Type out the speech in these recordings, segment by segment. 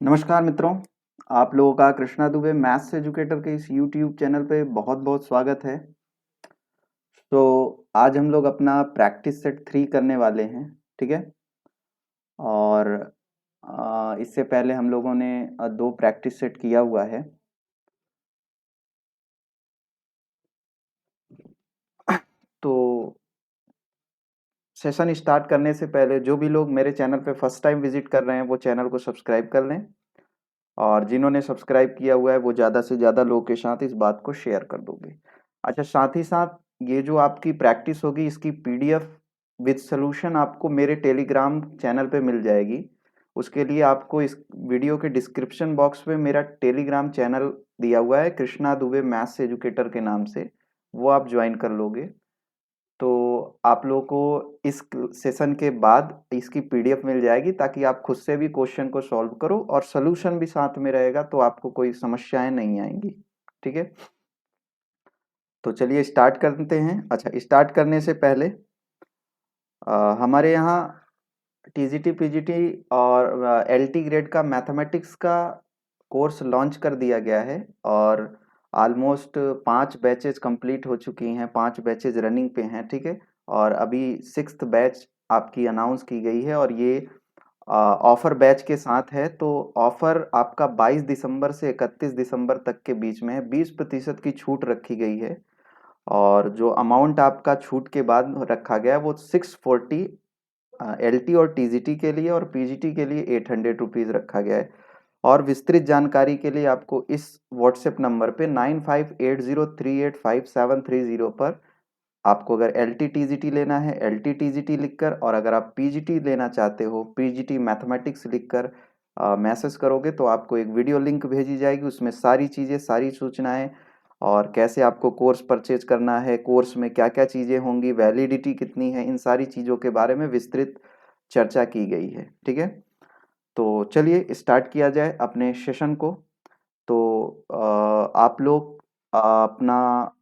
नमस्कार मित्रों। आप लोगों का कृष्णा दुबे मैथ्स एजुकेटर के इस यूट्यूब चैनल पे बहुत बहुत स्वागत है। तो आज हम लोग अपना प्रैक्टिस सेट 3 करने वाले हैं, ठीक है। और इससे पहले हम लोगों ने 2 प्रैक्टिस सेट किया हुआ है। तो सेशन स्टार्ट करने से पहले जो भी लोग मेरे चैनल पे फर्स्ट टाइम विजिट कर रहे हैं वो चैनल को सब्सक्राइब कर लें, और जिन्होंने सब्सक्राइब किया हुआ है वो ज़्यादा से ज़्यादा लोगों के साथ इस बात को शेयर कर दोगे। अच्छा, साथ ही साथ ये जो आपकी प्रैक्टिस होगी इसकी पीडीएफ विद सॉल्यूशन आपको मेरे टेलीग्राम चैनल पे मिल जाएगी। उसके लिए आपको इस वीडियो के डिस्क्रिप्शन बॉक्स में मेरा टेलीग्राम चैनल दिया हुआ है, कृष्णा दुबे मैथ्स एजुकेटर के नाम से, वो आप ज्वाइन कर लोगे। तो आप लोगों को इस सेशन के बाद इसकी पीडीएफ मिल जाएगी, ताकि आप खुद से भी क्वेश्चन को सॉल्व करो और सॉल्यूशन भी साथ में रहेगा, तो आपको कोई समस्याएं नहीं आएंगी, ठीक है। तो चलिए स्टार्ट करते हैं। अच्छा, स्टार्ट करने से पहले हमारे यहाँ टीजीटी पीजीटी और एलटी ग्रेड का मैथमेटिक्स का कोर्स लॉन्च कर दिया गया है, और ऑलमोस्ट 5 बैचेज कंप्लीट हो चुकी हैं, 5 बैचेज रनिंग पे हैं, ठीक है। और अभी 6th बैच आपकी अनाउंस की गई है, और ये ऑफर बैच के साथ है। तो ऑफर आपका 22 दिसंबर से 31 दिसंबर तक के बीच में है, 20% की छूट रखी गई है। और जो अमाउंट आपका छूट के बाद रखा गया है वो 640 एलटी और टीजीटी के लिए, और पीजीटी के लिए 800 रुपीज़ रखा गया है। और विस्तृत जानकारी के लिए आपको इस व्हाट्सएप नंबर पे 9580385730 पर आपको अगर L T T G T लेना है L T T G T लिखकर, और अगर आप पी जी टी लेना चाहते हो पी जी टी मैथमेटिक्स लिखकर मैसेज करोगे तो आपको एक वीडियो लिंक भेजी जाएगी। उसमें सारी चीज़ें, सारी सूचनाएं, और कैसे आपको कोर्स परचेज करना है, कोर्स में क्या क्या चीज़ें होंगी, वैलिडिटी कितनी है, इन सारी चीज़ों के बारे में विस्तृत चर्चा की गई है, ठीक है। तो चलिए स्टार्ट किया जाए अपने सेशन को। तो आप लोग अपना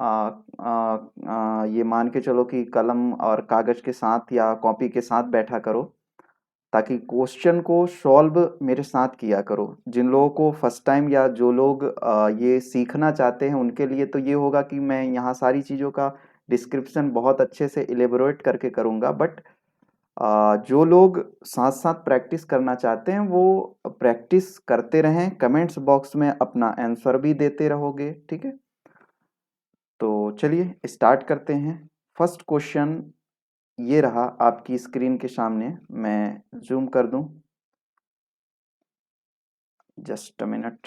ये मान के चलो कि कलम और कागज के साथ या कॉपी के साथ बैठा करो, ताकि क्वेश्चन को सॉल्व मेरे साथ किया करो। जिन लोगों को फर्स्ट टाइम या जो लोग ये सीखना चाहते हैं उनके लिए तो ये होगा कि मैं यहाँ सारी चीज़ों का डिस्क्रिप्शन बहुत अच्छे से इलेबोरेट करके करूँगा, बट जो लोग साथ साथ प्रैक्टिस करना चाहते हैं वो प्रैक्टिस करते रहें, कमेंट्स बॉक्स में अपना आंसर भी देते रहोगे, ठीक है। तो चलिए स्टार्ट करते हैं। फर्स्ट क्वेश्चन ये रहा आपकी स्क्रीन के सामने, मैं जूम कर दूं, जस्ट अ मिनट।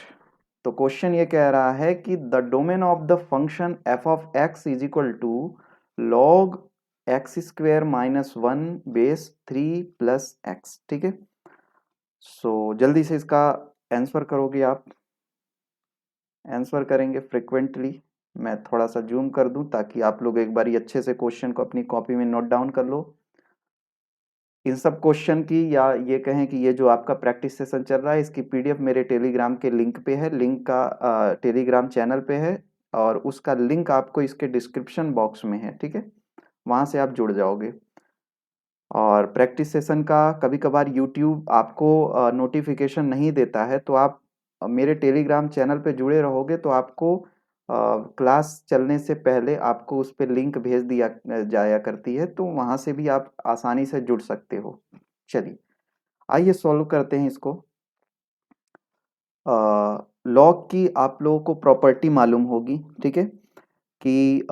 तो क्वेश्चन ये कह रहा है कि the domain of the function f of x is equal to log x square minus 1 base 3 plus x, ठीक है। सो जल्दी से इसका आंसर करोगे आप। आंसर करेंगे फ्रिक्वेंटली। मैं थोड़ा सा जूम कर दूं ताकि आप लोग एक बारी अच्छे से क्वेश्चन को अपनी कॉपी में नोट डाउन कर लो। इन सब क्वेश्चन की, या ये कहें कि ये जो आपका प्रैक्टिस सेशन चल रहा है इसकी पीडीएफ मेरे टेलीग्राम के लिंक पे है, लिंक का टेलीग्राम चैनल पे है, और उसका लिंक आपको इसके डिस्क्रिप्शन बॉक्स में है, ठीक है। वहां से आप जुड़ जाओगे। और प्रैक्टिस सेशन का कभी कभार यूट्यूब आपको नोटिफिकेशन नहीं देता है, तो आप मेरे टेलीग्राम चैनल पे जुड़े रहोगे तो आपको क्लास चलने से पहले आपको उस पर लिंक भेज दिया जाया करती है, तो वहां से भी आप आसानी से जुड़ सकते हो। चलिए आइए सॉल्व करते हैं इसको। लॉग की आप लोगों को प्रॉपर्टी मालूम होगी, ठीक है, कि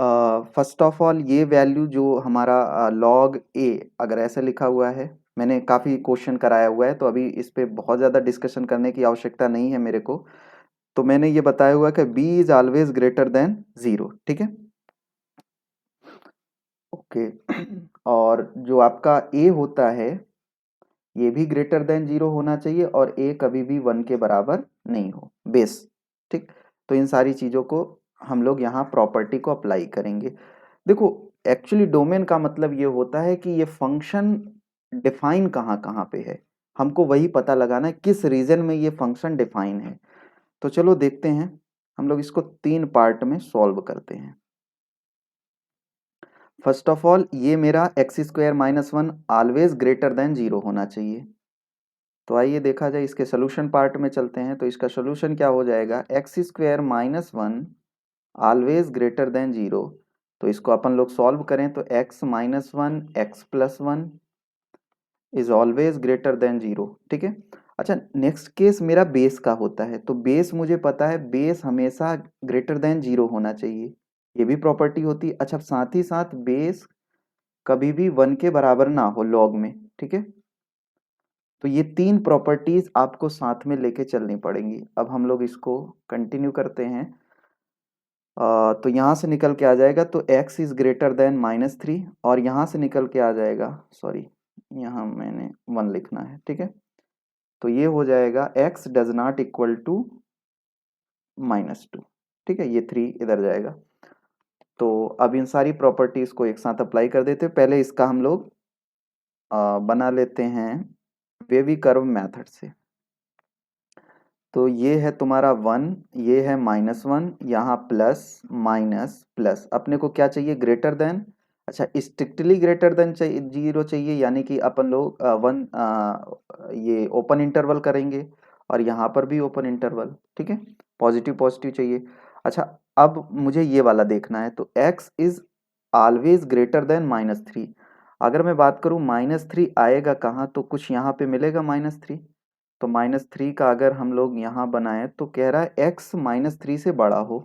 फर्स्ट ऑफ ऑल ये वैल्यू जो हमारा लॉग ए अगर ऐसे लिखा हुआ है, मैंने काफ़ी क्वेश्चन कराया हुआ है तो अभी इस पे बहुत ज़्यादा डिस्कशन करने की आवश्यकता नहीं है मेरे को। तो मैंने ये बताया हुआ है कि B is always greater than 0, ठीक है, ओके। और जो आपका ए होता है ये भी ग्रेटर देन 0 होना चाहिए, और ए कभी भी 1 के बराबर नहीं हो, बेस, ठीक। तो इन सारी चीज़ों को हम लोग यहाँ प्रॉपर्टी को अप्लाई करेंगे। देखो, एक्चुअली डोमेन का मतलब ये होता है कि ये फंक्शन डिफाइन कहाँ कहाँ पे है, हमको वही पता लगाना है किस रीजन में ये फंक्शन डिफाइन है। तो चलो देखते हैं, हम लोग इसको 3 पार्ट में सॉल्व करते हैं। फर्स्ट ऑफ ऑल ये मेरा x square minus 1 always greater than 0 होना चाहिए, तो आइए देखा जाए, इसके सोल्यूशन पार्ट में चलते हैं। तो इसका सोल्यूशन क्या हो जाएगा, x square minus one always greater than zero. तो इसको अपन लोग सॉल्व करें तो x minus one x plus one is always greater than zero. ठीक है। अच्छा, नेक्स्ट केस मेरा बेस का होता है, तो बेस मुझे पता है बेस हमेशा ग्रेटर देन जीरो होना चाहिए, ये भी प्रॉपर्टी होती है। अच्छा, साथ ही साथ बेस कभी भी वन के बराबर ना हो लॉग में। ठीक है। तो ये तीन प्रॉपर्टीज आपको साथ में लेके चलनी पड़ेंगी। अब हम लोग इसको कंटिन्यू करते हैं। तो यहाँ से निकल के आ जाएगा, तो x is greater than minus three, और यहाँ से निकल के आ जाएगा, सॉरी यहाँ मैंने वन लिखना है। ठीक है। तो ये हो जाएगा x does not equal to minus two. ठीक है, ये थ्री इधर जाएगा। तो अब इन सारी प्रॉपर्टीज को एक साथ अप्लाई कर देते हैं। पहले इसका हम लोग बना लेते हैं वेवी कर्व मेथड से। तो ये है तुम्हारा वन, ये है माइनस वन, यहाँ प्लस माइनस प्लस, अपने को क्या चाहिए, ग्रेटर देन। अच्छा, स्ट्रिक्टली ग्रेटर देन चाहिए, जीरो चाहिए, यानी कि अपन लोग ये ओपन इंटरवल करेंगे, और यहाँ पर भी ओपन इंटरवल। ठीक है, पॉजिटिव पॉजिटिव चाहिए। अच्छा, अब मुझे ये वाला देखना है, तो x is always greater than minus three. अगर मैं बात करूँ माइनस थ्री आएगा कहाँ, तो कुछ यहाँ पे मिलेगा माइनस थ्री। तो माइनस थ्री का अगर हम लोग यहाँ बनाए तो कह रहा है x माइनस थ्री से बड़ा हो,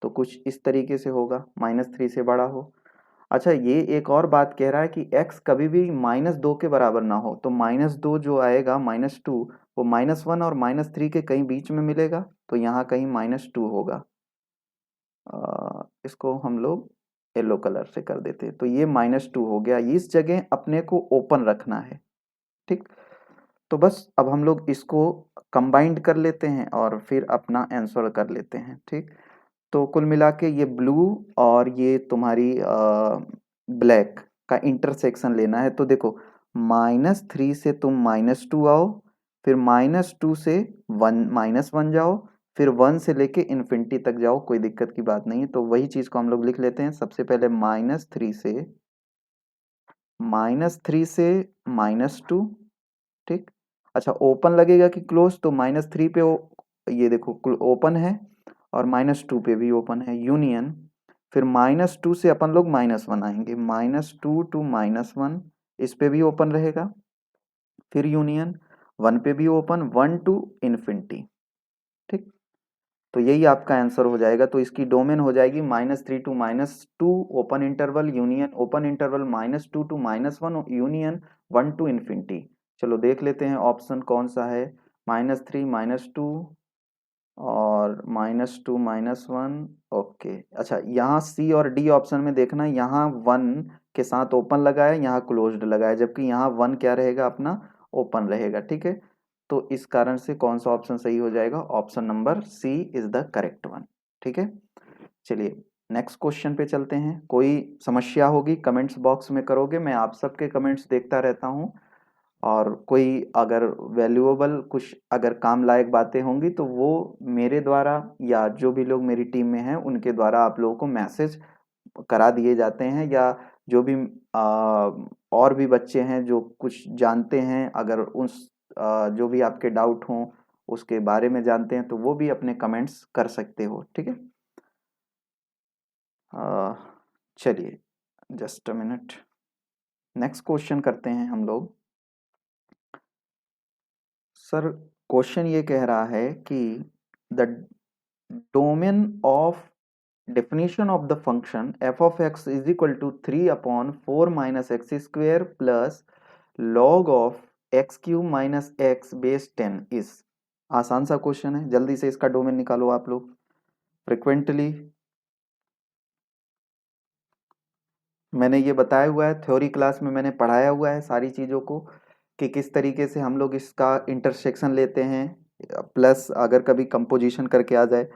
तो कुछ इस तरीके से होगा, माइनस थ्री से बड़ा हो। अच्छा, ये एक और बात कह रहा है कि x कभी भी माइनस दो के बराबर ना हो, तो माइनस दो जो आएगा माइनस टू, वो माइनस वन और माइनस थ्री के कहीं बीच में मिलेगा, तो यहाँ कहीं माइनस टू होगा। इसको हम लोग येलो कलर से कर देते हैं, तो ये माइनस टू हो गया। इस जगह अपने को ओपन रखना है। ठीक। तो बस अब हम लोग इसको कंबाइंड कर लेते हैं और फिर अपना आंसर कर लेते हैं। ठीक। तो कुल मिला के ये ब्लू और ये तुम्हारी ब्लैक का इंटरसेक्शन लेना है। तो देखो, माइनस थ्री से तुम माइनस टू आओ, फिर माइनस टू से वन माइनस वन जाओ, फिर वन से लेके इन्फिनिटी तक जाओ, कोई दिक्कत की बात नहीं है। तो वही चीज को हम लोग लिख लेते हैं। सबसे पहले माइनस थ्री से माइनस टू। ठीक। अच्छा, ओपन लगेगा कि क्लोज, तो माइनस थ्री पे ये देखो ओपन है, और माइनस टू पे भी ओपन है, यूनियन। फिर माइनस टू से अपन लोग माइनस वन आएंगे, minus two to minus one, इस पे भी ओपन रहेगा, फिर यूनियन, वन पे भी ओपन, वन टू इन्फिनिटी। ठीक। तो यही आपका आंसर हो जाएगा। तो इसकी डोमेन हो जाएगी minus three to minus two open interval union open interval, minus two to minus one union, one to infinity. चलो देख लेते हैं ऑप्शन कौन सा है, माइनस थ्री माइनस टू और minus two minus one. Okay. अच्छा, यहाँ सी और डी ऑप्शन में देखना, यहाँ वन के साथ ओपन लगा है, यहाँ क्लोज्ड लगा है, जबकि यहाँ वन क्या रहेगा, अपना ओपन रहेगा। ठीक है। तो इस कारण से कौन सा ऑप्शन सही हो जाएगा, option number C is the correct one. ठीक है। चलिए नेक्स्ट क्वेश्चन पे चलते हैं। कोई समस्या होगी कमेंट्स बॉक्स में करोगे, मैं आप सबके कमेंट्स देखता रहता हूँ, और कोई अगर वैल्यूएबल कुछ अगर काम लायक बातें होंगी तो वो मेरे द्वारा या जो भी लोग मेरी टीम में हैं उनके द्वारा आप लोगों को मैसेज करा दिए जाते हैं, या जो भी और भी बच्चे हैं जो कुछ जानते हैं, अगर उस जो भी आपके डाउट हों उसके बारे में जानते हैं, तो वो भी अपने कमेंट्स कर सकते हो। ठीक है। चलिए just a minute, next question करते हैं हम लोग। सर, क्वेश्चन ये कह रहा है कि the domain of definition of the function f of x is equal to 3 upon 4 minus x square plus log of x cube minus x base 10 is। आसान सा क्वेश्चन है, जल्दी से इसका डोमेन निकालो आप लोग। फ्रिक्वेंटली मैंने ये बताया हुआ है, थ्योरी क्लास में मैंने पढ़ाया हुआ है सारी चीज़ों को, कि किस तरीके से हम लोग इसका इंटरसेक्शन लेते हैं, प्लस अगर कभी कंपोजिशन करके आ जाए।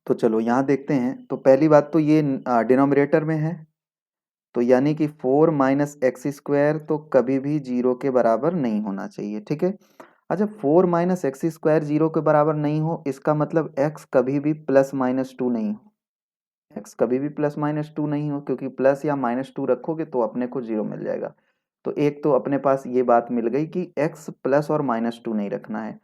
तो चलो यहाँ देखते हैं। तो पहली बात तो ये डिनोमिनेटर में है, तो यानी कि फोर माइनस एक्स स्क्वायर तो कभी भी जीरो के बराबर नहीं होना चाहिए। ठीक है। अच्छा, four minus x square zero के बराबर नहीं हो, इसका मतलब एक्स कभी भी प्लस माइनस टू नहीं हो, एक्स कभी भी प्लस माइनस टू नहीं हो, क्योंकि प्लस या माइनस टू रखोगे तो अपने को जीरो मिल जाएगा। तो एक तो अपने पास ये बात मिल गई कि x प्लस और माइनस टू नहीं रखना है,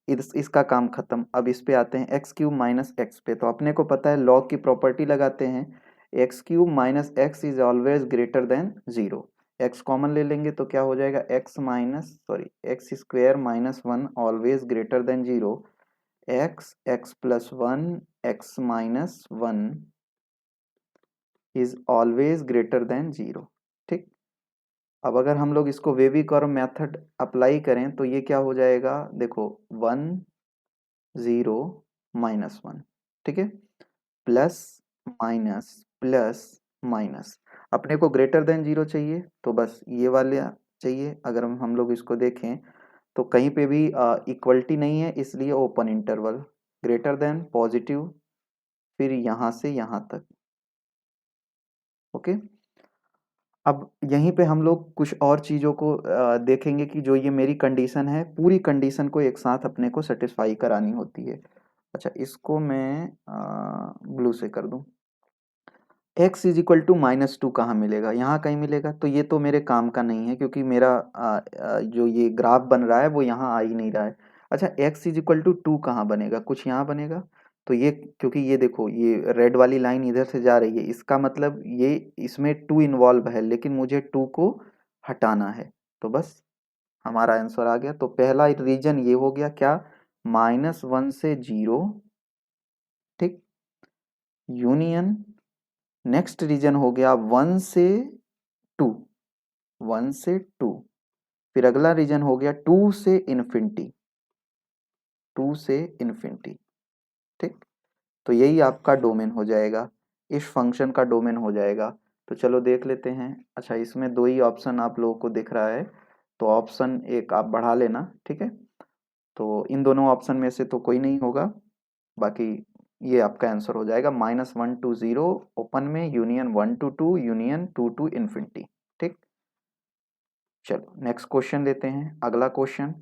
इसका काम खत्म। अब इस पे आते हैं एक्स क्यूब माइनस एक्स पे, तो अपने को पता है लॉग की प्रॉपर्टी लगाते हैं, x cube minus x is always greater than zero. X common ले लेंगे तो क्या हो जाएगा, x square minus one always greater than zero, x plus one x minus one is always greater than zero. ठीक, अब अगर हम लोग इसको वेविकॉर्म मेथड अप्लाई करें तो ये क्या हो जाएगा, देखो वन जीरो माइनस वन, ठीक है, प्लस माइनस प्लस माइनस, अपने को ग्रेटर देन जीरो चाहिए तो बस ये वाले चाहिए। अगर हम लोग इसको देखें तो कहीं पे भी इक्वलिटी नहीं है, इसलिए open interval, greater than positive, फिर यहाँ से यहाँ तक। ओके, अब यहीं पे हम लोग कुछ और चीज़ों को देखेंगे कि जो ये मेरी कंडीशन है, पूरी कंडीशन को एक साथ अपने को सेटिस्फाई करानी होती है। अच्छा, इसको मैं ब्लू से कर दूं। x is equal to minus two कहाँ मिलेगा, यहाँ कहीं मिलेगा, तो ये तो मेरे काम का नहीं है क्योंकि मेरा जो ये ग्राफ बन रहा है वो यहाँ आ ही नहीं रहा है। अच्छा, x is equal to two कहाँ बनेगा, कुछ यहाँ बनेगा, तो ये क्योंकि ये देखो ये रेड वाली लाइन इधर से जा रही है, इसका मतलब ये इसमें टू इन्वॉल्व है, लेकिन मुझे टू को हटाना है, तो बस हमारा आंसर आ गया। तो पहला रीजन ये हो गया क्या, माइनस वन से जीरो, ठीक, यूनियन, नेक्स्ट रीजन हो गया वन से टू, वन से टू, फिर अगला रीजन हो गया टू से इन्फिनिटी, टू से इन्फिनिटी। ठीक, तो यही आपका डोमेन हो जाएगा, इस फंक्शन का डोमेन हो जाएगा। तो चलो देख लेते हैं। अच्छा, इसमें दो ही ऑप्शन आप लोगों को दिख रहा है, तो ऑप्शन एक आप बढ़ा लेना, ठीक है, तो इन दोनों ऑप्शन में से तो कोई नहीं होगा, बाकी ये आपका आंसर हो जाएगा minus one to zero open में, union one to two, union two to infinity. ठीक, चलो नेक्स्ट क्वेश्चन लेते हैं, अगला क्वेश्चन।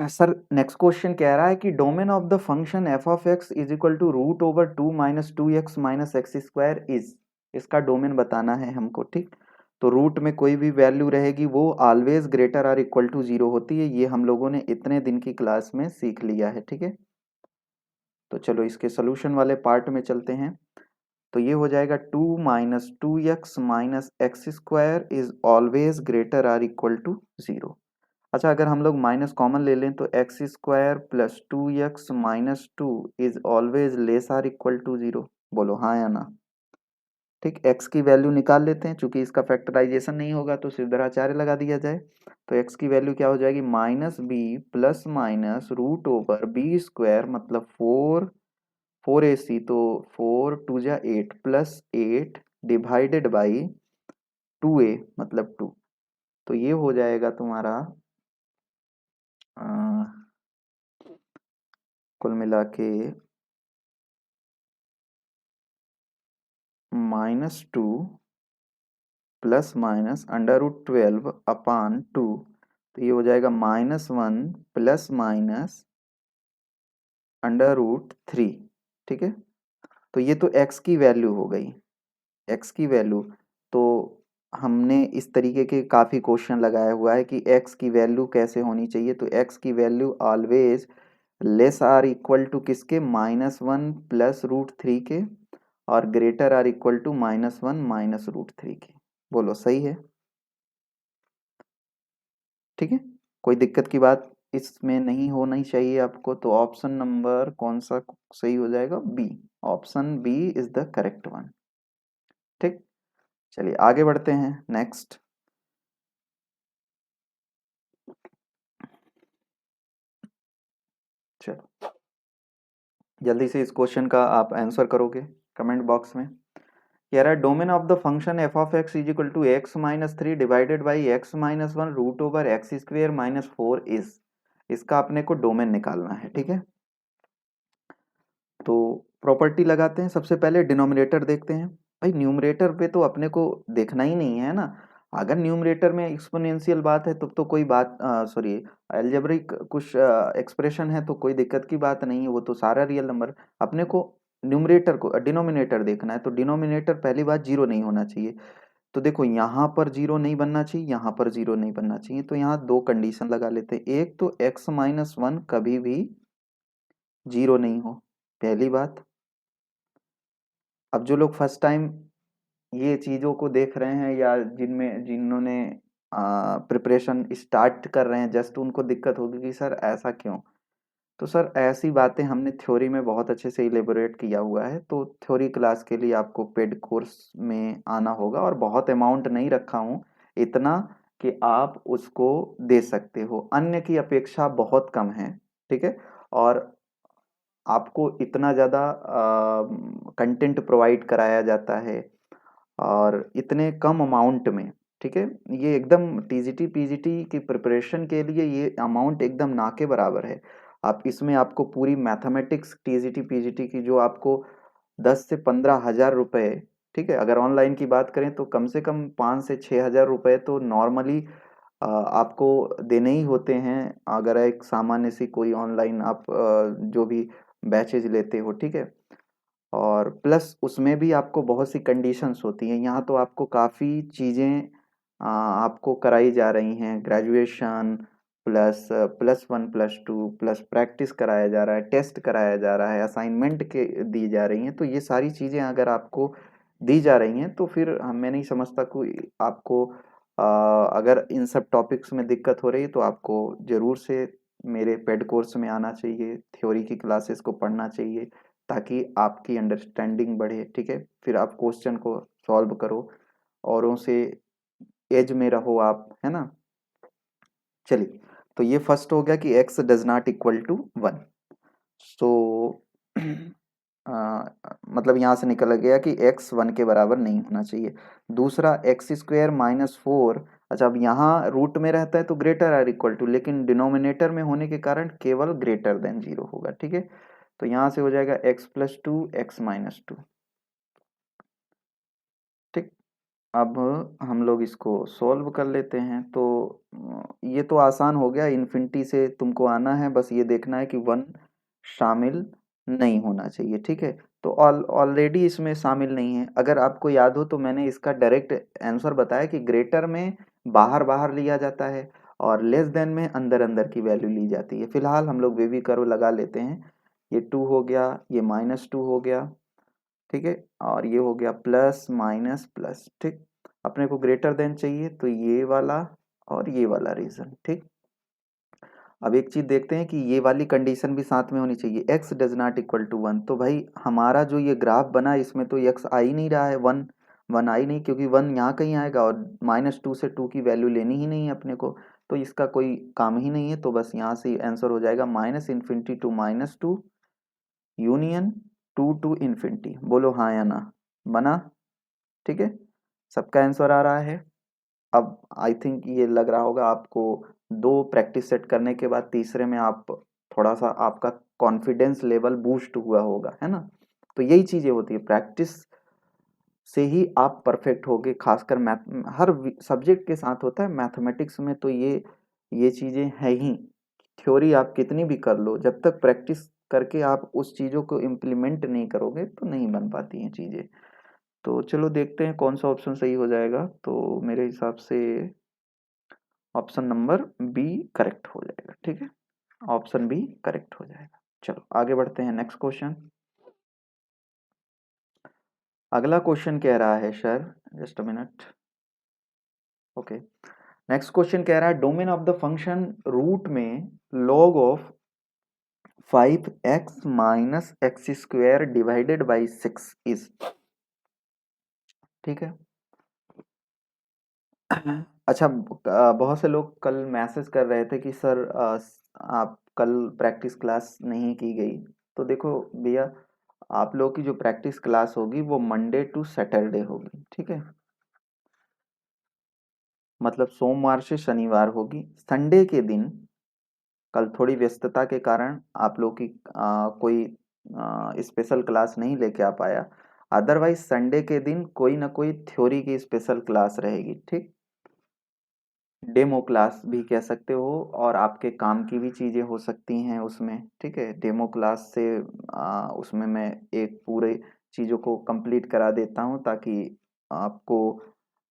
सर नेक्स्ट क्वेश्चन कह रहा है कि domain of the function f of x is equal to root over two minus two x minus x square is, इसका डोमेन बताना है हमको। ठीक, तो रूट में कोई भी वैल्यू रहेगी वो always greater or equal to zero होती है, ये हम लोगों ने इतने दिन की क्लास में सीख लिया है। ठीक है, तो चलो इसके सोल्यूशन वाले पार्ट में चलते हैं। तो ये हो जाएगा two minus two x minus x square is always greater or equal to zero. अच्छा, अगर हम लोग माइनस कॉमन ले लें तो x square plus two x minus two is always less or equal to zero, बोलो हाँ या ना। ठीक, एक्स की वैल्यू निकाल लेते हैं, चूंकि इसका फैक्टराइजेशन नहीं होगा तो सिद्धराचार्य लगा दिया जाए। तो एक्स की वैल्यू क्या हो जाएगी, minus B plus minus root over B square, मतलब फोर, फोर ए सी, तो फोर टू जा eight plus eight divided by two a मतलब टू, तो ये हो जाएगा तुम्हारा कुल मिला के minus two plus minus under root twelve upon two, तो ये हो जाएगा minus one plus minus under root three. ठीक है, तो ये तो x की वैल्यू हो गई, x की वैल्यू। तो हमने इस तरीके के काफ़ी क्वेश्चन लगाया हुआ है कि x की वैल्यू कैसे होनी चाहिए, तो x की value always less or equal to किसके, minus one plus root three के, और greater or equal to minus one minus root three के। बोलो सही है, ठीक है, कोई दिक्कत की बात इसमें नहीं होनी चाहिए आपको। तो ऑप्शन नंबर कौन सा सही हो जाएगा, B, option B is the correct one. ठीक, चलिए आगे बढ़ते हैं नेक्स्ट। चलो जल्दी से इस क्वेश्चन का आप आंसर करोगे कमेंट बॉक्स में। कह रहा है domain of the function f of x is equal to x minus three divided by x minus one root over x square minus four is, इसका अपने को डोमेन निकालना है। ठीक है, तो प्रॉपर्टी लगाते हैं, सबसे पहले डिनोमिनेटर देखते हैं। भाई न्यूमरेटर पे तो अपने को देखना ही नहीं है ना, अगर न्यूमरेटर में एक्सपोनेंशियल बात है तब तो कोई बात, सॉरी अलजेब्रिक कुछ एक्सप्रेशन है तो कोई दिक्कत की बात नहीं है, वो तो सारा रियल नंबर अपने को न्यूमरेटर को डिनोमिनेटर देखना है, तो डिनोमिनेटर पहली बात जीरो नहीं होना चाहिए। तो देखो यहाँ पर जीरो नहीं बनना चाहिए, यहाँ पर जीरो नहीं बनना चाहिए, तो यहाँ दो कंडीशन लगा लेते हैं। एक तो x-1 कभी भी जीरो नहीं हो, पहली बात। अब जो लोग फर्स्ट टाइम ये चीज़ों को देख रहे हैं या जिन्होंने प्रिपरेशन स्टार्ट कर रहे हैं जस्ट, उनको दिक्कत होगी कि सर ऐसा क्यों। तो सर ऐसी बातें हमने थ्योरी में बहुत अच्छे से इलेबोरेट किया हुआ है, तो थ्योरी क्लास के लिए आपको पेड कोर्स में आना होगा, और बहुत अमाउंट नहीं रखा हूँ, इतना कि आप उसको दे सकते हो, अन्य की अपेक्षा बहुत कम है, ठीक है। और आपको इतना ज़्यादा कंटेंट प्रोवाइड कराया जाता है और इतने कम अमाउंट में, ठीक है। ये एकदम टीजीटी पीजीटी की प्रिपरेशन के लिए ये अमाउंट एकदम ना के बराबर है। आप इसमें आपको पूरी मैथमेटिक्स टीजीटी पीजीटी की जो आपको 10 से 15 हज़ार रुपए, ठीक है, अगर ऑनलाइन की बात करें तो कम से कम 5 से 6 हज़ार रुपए तो नॉर्मली आपको देने ही होते हैं, अगर एक सामान्य सी कोई ऑनलाइन आप जो भी बैचेज लेते हो, ठीक है। और प्लस उसमें भी आपको बहुत सी कंडीशंस होती हैं। यहाँ तो आपको काफ़ी चीज़ें आपको कराई जा रही हैं, ग्रेजुएशन प्लस +1 +2 प्लस प्रैक्टिस कराया जा रहा है, टेस्ट कराया जा रहा है, असाइनमेंट के दी जा रही हैं। तो ये सारी चीज़ें अगर आपको दी जा रही हैं तो फिर मैं नहीं समझता कोई आपको अगर इन सब टॉपिक्स में दिक्कत हो रही है तो आपको ज़रूर से मेरे पेड कोर्स में आना चाहिए, थ्योरी की क्लासेस को पढ़ना चाहिए, ताकि आपकी अंडरस्टैंडिंग बढ़े, ठीक है। फिर आप क्वेश्चन को सॉल्व करो, औरों से एज में रहो आप, है ना। चलिए, तो ये फर्स्ट हो गया कि x does not equal to 1। So मतलब यहाँ से निकल गया कि x 1 के बराबर नहीं होना चाहिए। दूसरा x² - 4, अच्छा अब यहाँ रूट में रहता है तो ग्रेटर आर इक्वल टू, लेकिन डिनोमिनेटर में होने के कारण केवल ग्रेटर देन 0 होगा, ठीक है। तो यहाँ से हो जाएगा x+2 x-2, ठीक। अब हम लोग इसको सॉल्व कर लेते हैं, तो ये तो आसान हो गया, इन्फिनिटी से तुमको आना है, बस ये देखना है कि 1 शामिल नहीं होना चाहिए, ठीक है। तो ऑलरेडी इसमें शामिल नहीं है। अगर आपको याद हो तो मैंने इसका डायरेक्ट आंसर बताया कि ग्रेटर में बाहर बाहर लिया जाता है और लेस देन में अंदर अंदर की वैल्यू ली जाती है। फिलहाल हम लोग वेवी कर्व लगा लेते हैं। ये 2 हो गया, ये -2 हो गया, ठीक है, और ये हो गया प्लस माइनस प्लस, ठीक। अपने को ग्रेटर देन चाहिए तो ये वाला और ये वाला रीजन, ठीक। अब एक चीज देखते हैं कि ये वाली कंडीशन भी साथ में होनी चाहिए, x does not equal to 1। तो भाई हमारा जो ये ग्राफ बना इसमें तो x आ ही नहीं रहा है, 1 1 आ ही नहीं, क्योंकि 1 यहाँ कहीं आएगा और -2 से 2 की वैल्यू लेनी ही नहीं है अपने को, तो इसका कोई काम ही नहीं है। तो बस यहाँ से आंसर हो जाएगा -∞ to -2 यूनियन 2 to इन्फिनिटी। बोलो हाँ या ना, बना, ठीक है। सबका आंसर आ रहा है। अब आई थिंक ये लग रहा होगा आपको, दो प्रैक्टिस सेट करने के बाद तीसरे में आप थोड़ा सा आपका कॉन्फिडेंस लेवल बूस्ट हुआ होगा, है ना। तो यही चीजें होती है, प्रैक्टिस से ही आप परफेक्ट होगे, खासकर मैथ, हर सब्जेक्ट के साथ होता है, मैथमेटिक्स में तो ये चीजें हैं ही। थ्योरी आप कितनी भी कर लो, जब तक प्रैक्टिस करके आप उस चीजों को इम्प्लीमेंट नहीं करोगे तो नहीं बन पाती हैं चीजें। तो चलो देखते हैं कौन सा ऑप्शन सही हो जाएगा। तो मेरे हिसाब से ऑप्शन नंबर बी करेक्ट हो जाएगा, ठीक है। ऑप्शन बी करेक्ट हो जाएगा। चलो आगे बढ़ते हैं, नेक्स्ट क्वेश्चन। अगला क्वेश्चन कह रहा है sir, just a minute, okay. Next question कह रहा है domain of the function root में log of 5x - x² divided by 6 is, ठीक है। अच्छा, बहुत से लोग कल मैसेज कर रहे थे कि सर आप कल प्रैक्टिस क्लास नहीं की गई। तो देखो भैया, आप लोग की जो प्रैक्टिस क्लास होगी वो मंडे टू सैटरडे होगी, ठीक है। मतलब सोमवार से शनिवार होगी। संडे के दिन कल थोड़ी व्यस्तता के कारण आप लोग की कोई स्पेशल क्लास नहीं लेके आ पाया। अदरवाइज संडे के दिन कोई ना कोई थ्योरी की स्पेशल क्लास रहेगी, ठीक। डेमो क्लास भी कह सकते हो, और आपके काम की भी चीज़ें हो सकती हैं उसमें, ठीक है। डेमो क्लास से उसमें मैं एक पूरे चीज़ों को कंप्लीट करा देता हूँ ताकि आपको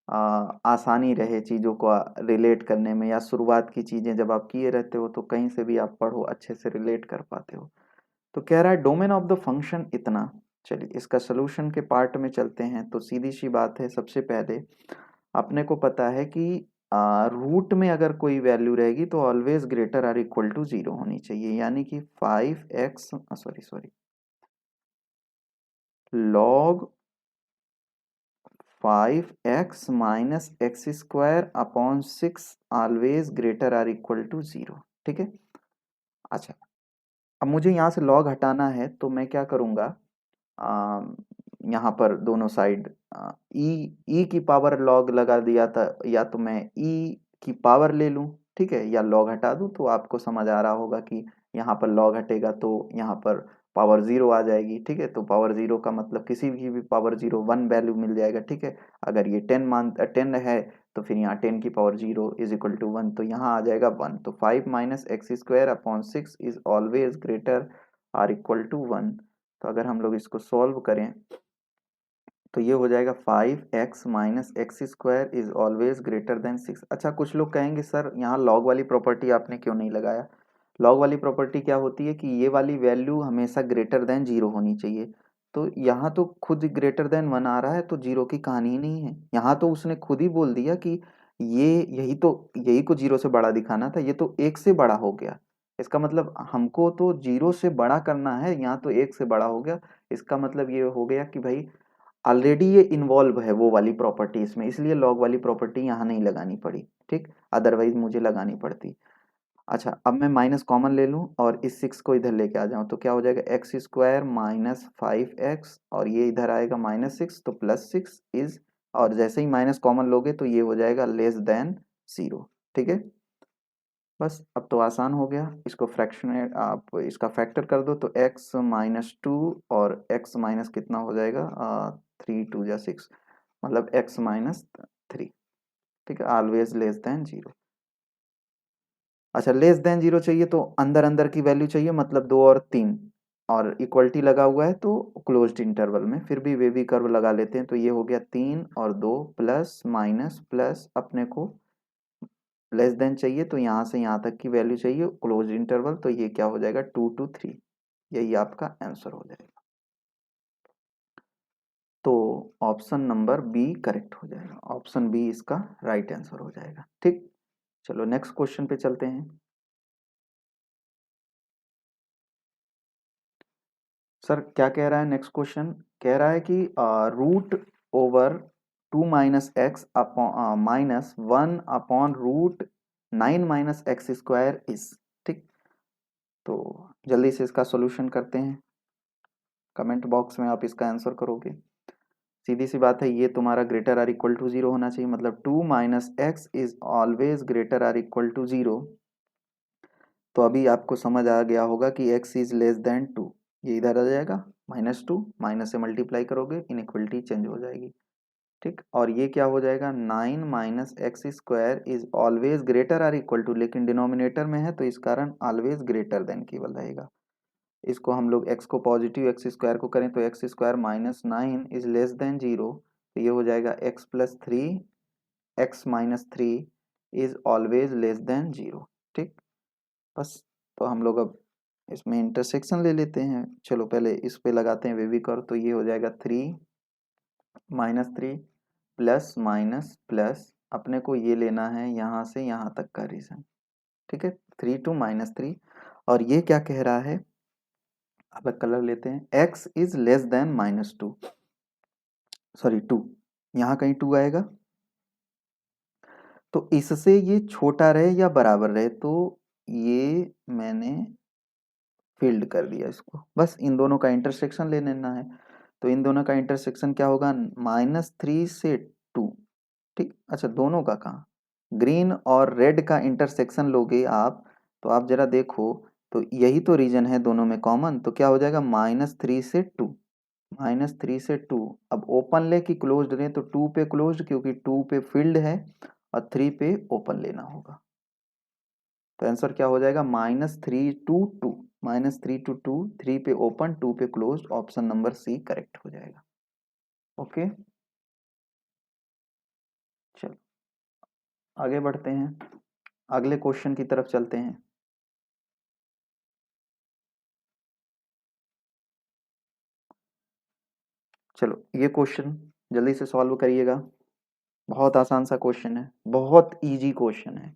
आसानी रहे चीज़ों को रिलेट करने में, या शुरुआत की चीज़ें जब आप किए रहते हो तो कहीं से भी आप पढ़ो अच्छे से रिलेट कर पाते हो। तो कह रहा है डोमेन ऑफ द फंक्शन इतना। चलिए इसका सोल्यूशन के पार्ट में चलते हैं। तो सीधी सी बात है, सबसे पहले अपने को पता है कि रूट में अगर कोई वैल्यू रहेगी तो always greater or equal to 0 होनी चाहिए, यानी कि 5x sorry sorry log 5x minus x square upon 6 always greater or equal to 0, ठीक है। अच्छा, अब मुझे यहाँ से लॉग हटाना है तो मैं क्या करूँगा, यहाँ पर दोनों साइड ई ई की पावर लॉग लगा दिया था, या तो मैं ई की पावर ले लूँ, ठीक है, या लॉग हटा दूँ। तो आपको समझ आ रहा होगा कि यहाँ पर लॉग हटेगा तो यहाँ पर पावर ज़ीरो आ जाएगी, ठीक है। तो पावर ज़ीरो का मतलब किसी की भी पावर ज़ीरो, वन वैल्यू मिल जाएगा, ठीक है। अगर ये 10 है तो फिर यहाँ 10 की power zero is equal to 1, तो यहाँ आ जाएगा 1। तो 5 minus x square upon 6 is always greater or equal to 1। तो अगर हम लोग इसको सॉल्व करें तो ये हो जाएगा 5x minus x square is always greater then 6। अच्छा, कुछ लोग कहेंगे सर यहाँ लॉग वाली प्रॉपर्टी आपने क्यों नहीं लगाया। लॉग वाली प्रॉपर्टी क्या होती है कि ये वाली वैल्यू हमेशा ग्रेटर देन 0 होनी चाहिए। तो यहाँ तो खुद ग्रेटर देन 1 आ रहा है, तो 0 की कहानी ही नहीं है। यहाँ तो उसने खुद ही बोल दिया कि ये यही को 0 से बड़ा दिखाना था, ये तो 1 से बड़ा हो गया। इसका मतलब हमको तो 0 से बड़ा करना है, यहाँ तो 1 से बड़ा हो गया। इसका मतलब ये हो गया कि भाई ऑलरेडी ये इन्वॉल्व है वो वाली प्रॉपर्टी इसमें, इसलिए लॉग वाली प्रॉपर्टी यहाँ नहीं लगानी पड़ी, ठीक। अदरवाइज मुझे लगानी पड़ती। अच्छा, अब मैं माइनस कॉमन ले लूँ और इस 6 को इधर लेके आ जाऊँ तो क्या हो जाएगा, एक्स स्क्वायर माइनस 5x, और ये इधर आएगा -6, तो +6 इज, और जैसे ही माइनस कॉमन लोगे तो ये हो जाएगा लेस देन 0, ठीक है। बस अब तो आसान हो गया। इसको फ्रैक्शनेट आप इसका फैक्टर कर दो तो x माइनस 2 और x माइनस कितना हो जाएगा 3 2 या 6, मतलब x माइनस 3, ठीक है। Always less then 0। अच्छा, लेस देन 0 चाहिए तो अंदर अंदर की वैल्यू चाहिए, मतलब 2 और 3, और इक्वलिटी लगा हुआ है तो क्लोज्ड इंटरवल में फिर भी वे भी कर्व लगा लेते हैं। तो ये हो गया 3 और 2 प्लस माइनस प्लस, अपने को लेस देन चाहिए तो यहाँ से यहाँ तक की वैल्यू चाहिए क्लोज इंटरवल, तो ये क्या हो जाएगा 2 to 3, यही आपका आंसर हो जाएगा। तो ऑप्शन नंबर बी करेक्ट हो जाएगा, ऑप्शन बी इसका राइट आंसर हो जाएगा, ठीक। चलो नेक्स्ट क्वेश्चन पे चलते हैं। सर क्या कह रहा है नेक्स्ट क्वेश्चन, कह रहा है कि root over 2 minus x upon minus 1 upon root 9 minus x square is, ठीक। तो जल्दी से इसका सॉल्यूशन करते हैं, कमेंट बॉक्स में आप इसका आंसर करोगे। सीधी सी बात है, ये तुम्हारा ग्रेटर आर इक्वल टू 0 होना चाहिए, मतलब 2 minus x is always greater or equal to 0। तो अभी आपको समझ आ गया होगा कि x इज लेस देन 2, ये इधर आ जाएगा -2, माइनस से मल्टीप्लाई करोगे इनइक्वलिटी चेंज हो जाएगी, ठीक। और ये क्या हो जाएगा 9 minus x square is always greater or equal to, लेकिन डिनोमिनेटर में है तो इस कारण ऑलवेज ग्रेटर देन केवल रहेगा। इसको हम लोग x को पॉजिटिव एक्स स्क्वायर को करें तो x square minus 9 is less then 0, तो ये हो जाएगा x plus 3, x minus 3 is always less then 0, ठीक। बस, तो हम लोग अब इसमें इंटरसेक्शन ले लेते हैं। चलो पहले इस पे लगाते हैं वेवी कर्व, तो ये हो जाएगा 3 -3 प्लस माइनस प्लस, अपने को ये लेना है यहाँ से यहाँ तक का रीजन, ठीक है, 3 to -3। और ये क्या कह रहा है, अलग कलर लेते हैं, x is less then -2, sorry 2, यहाँ कहीं 2 आएगा, तो इससे ये छोटा रहे या बराबर रहे, तो ये मैंने फील्ड कर दिया इसको। बस इन दोनों का इंटरसेक्शन ले लेना है। तो इन दोनों का इंटरसेक्शन क्या होगा, -3 से 2, ठीक। अच्छा, दोनों का कहाँ, ग्रीन और रेड का इंटरसेक्शन लोगे आप, तो आप जरा देखो, तो यही तो रीजन है दोनों में कॉमन, तो क्या हो जाएगा -3 से 2, -3 से 2। अब ओपन ले कि क्लोज्ड ले, तो 2 पे क्लोज्ड क्योंकि 2 पे फील्ड है, और 3 पे ओपन लेना होगा। तो आंसर क्या हो जाएगा, -3 टू 2, -3 टू 2, 3 पे ओपन 2 पे close, option number C correct हो जाएगा। ओके, चलो आगे बढ़ते हैं, अगले क्वेश्चन की तरफ चलते हैं। चलो ये क्वेश्चन जल्दी से सॉल्व करिएगा, बहुत आसान सा क्वेश्चन है, बहुत इजी क्वेश्चन है।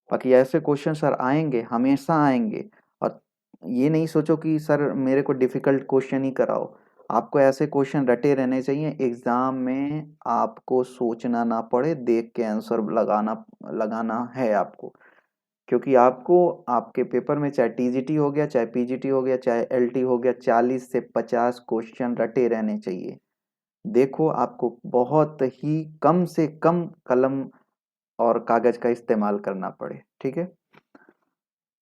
बाकी ऐसे क्वेश्चन सर आएंगे, हमेशा आएंगे, और ये नहीं सोचो कि सर मेरे को डिफिकल्ट क्वेश्चन ही कराओ। आपको ऐसे क्वेश्चन रटे रहने चाहिए, एग्जाम में आपको सोचना ना पड़े, देख के आंसर लगाना लगाना है आपको। क्योंकि आपको आपके पेपर में चाहे टीजीटी हो गया, चाहे पीजीटी हो गया, चाहे एलटी हो गया, 40 से 50 क्वेश्चन रटे रहने चाहिए। देखो आपको बहुत ही कम से कम कलम और कागज का इस्तेमाल करना पड़े, ठीक है।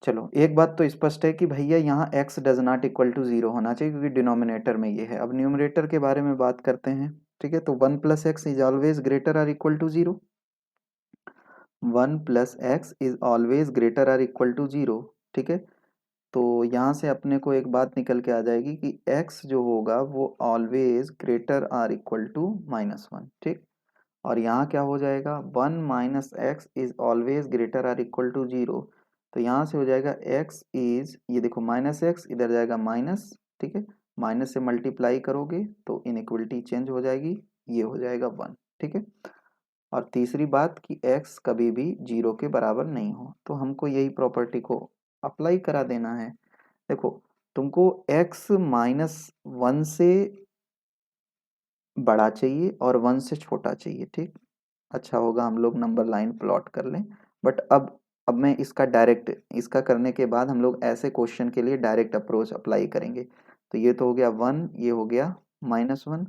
चलो एक बात तो स्पष्ट है कि भैया यहाँ x does not equal to 0 होना चाहिए, क्योंकि डिनोमिनेटर में ये है। अब न्यूमरेटर के बारे में बात करते हैं, ठीक है। तो 1 plus x is always greater or equal to 0, 1 plus x is always greater or equal to 0, ठीक है। तो यहाँ से अपने को एक बात निकल के आ जाएगी कि x जो होगा वो always greater or equal to -1, ठीक। और यहाँ क्या हो जाएगा, 1 minus x is always greater or equal to 0। तो यहाँ से हो जाएगा x इज, ये देखो माइनस एक्स इधर जाएगा माइनस, ठीक है। माइनस से मल्टीप्लाई करोगे तो इनइक्वलिटी चेंज हो जाएगी, ये हो जाएगा 1, ठीक है। और तीसरी बात कि x कभी भी 0 के बराबर नहीं हो, तो हमको यही प्रॉपर्टी को अप्लाई करा देना है। देखो तुमको x -1 से बड़ा चाहिए और 1 से छोटा चाहिए, ठीक। अच्छा होगा हम लोग नंबर लाइन प्लॉट कर लें। बट अब मैं इसका डायरेक्ट, इसका करने के बाद हम लोग ऐसे क्वेश्चन के लिए डायरेक्ट अप्रोच अप्लाई करेंगे। तो ये तो हो गया 1, ये हो गया -1।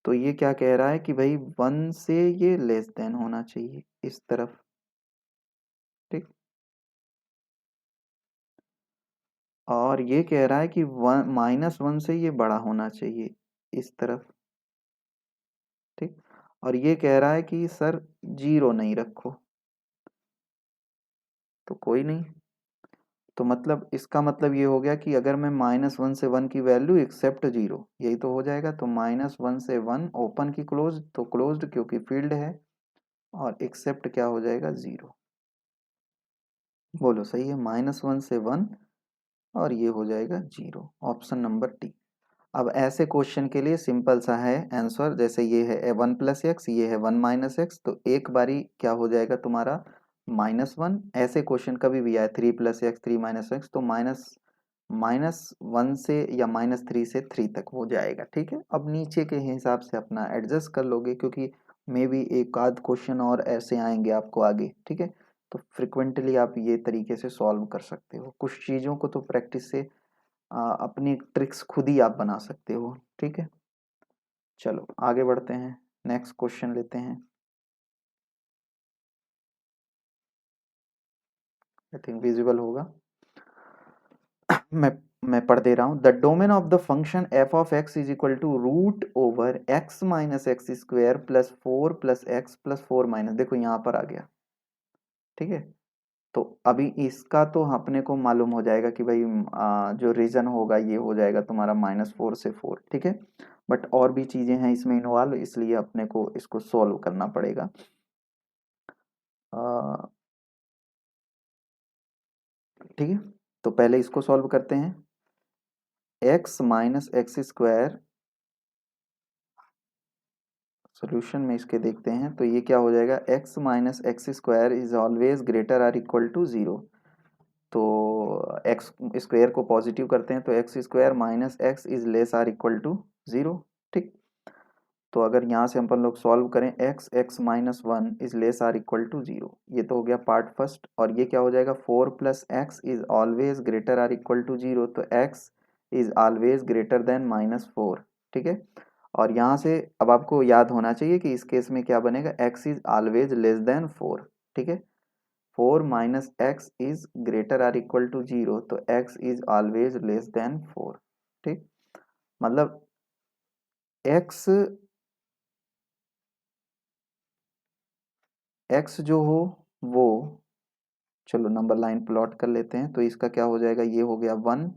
तो ये क्या कह रहा है कि भाई 1 से ये लेस देन होना चाहिए इस तरफ, ठीक। और ये कह रहा है कि -1 से ये बड़ा होना चाहिए इस तरफ, ठीक। और ये कह रहा है कि सर 0 नहीं रखो, तो कोई नहीं। तो मतलब इसका मतलब ये हो गया कि अगर मैं -1 से 1 की वैल्यू एक्सेप्ट 0, यही तो हो जाएगा। तो -1 से 1 ओपन की क्लोज, तो क्लोज्ड क्योंकि फील्ड है, और एक्सेप्ट क्या हो जाएगा 0। बोलो सही है, -1 से 1 और ये हो जाएगा 0, ऑप्शन नंबर टी। अब ऐसे क्वेश्चन के लिए सिंपल सा है आंसर, जैसे ये है 1 प्लस एक्स, ये है 1 माइनस एक्स, तो एक बारी क्या हो जाएगा तुम्हारा -1। ऐसे क्वेश्चन कभी भी आए 3 प्लस एक्स, 3 माइनस एक्स, तो -1 से या -3 से 3 तक हो जाएगा, ठीक है। अब नीचे के हिसाब से अपना एडजस्ट कर लोगे, क्योंकि मे बी एक आध क्वेश्चन और ऐसे आएंगे आपको आगे, ठीक है। तो फ्रिक्वेंटली आप ये तरीके से सॉल्व कर सकते हो। कुछ चीज़ों को तो प्रैक्टिस से अपनी ट्रिक्स खुद ही आप बना सकते हो, ठीक है। चलो आगे बढ़ते हैं, नेक्स्ट क्वेश्चन लेते हैं। आई थिंक विजिबल होगा। मैं मैं पढ़ दे रहा हूँ। The domain of the function f of x is equal to root over x minus x square plus 4 plus x plus 4 minus, देखो यहाँ पर आ गया, ठीक है। तो अभी इसका तो अपने को मालूम हो जाएगा कि भाई जो रीजन होगा ये हो जाएगा तुम्हारा -4 से 4, ठीक है। बट और भी चीजें हैं इसमें इन्वॉल्व, इसलिए अपने को इसको सॉल्व करना पड़ेगा। ठीक है, तो पहले इसको सॉल्व करते हैं। X minus x square, solution में इसके देखते हैं, तो ये क्या हो जाएगा, x minus x square is always greater or equal to 0। तो एक्स स्क्वायर को पॉजिटिव करते हैं, तो x square minus x is less or equal to 0, ठीक। तो अगर यहाँ से अपन लोग सॉल्व करें, x x minus 1 is less or equal to 0, ये तो हो गया पार्ट फर्स्ट। और ये क्या हो जाएगा, 4 plus x is always greater or equal to 0, तो x is always greater than -4, ठीक है। और यहाँ से अब आपको याद होना चाहिए कि इस केस में क्या बनेगा, x is always less than 4, ठीक है। 4 minus x is greater or equal to 0, तो x is always less than 4, ठीक। मतलब x x जो हो वो, चलो नंबर लाइन प्लॉट कर लेते हैं। तो इसका क्या हो जाएगा, ये हो गया 1,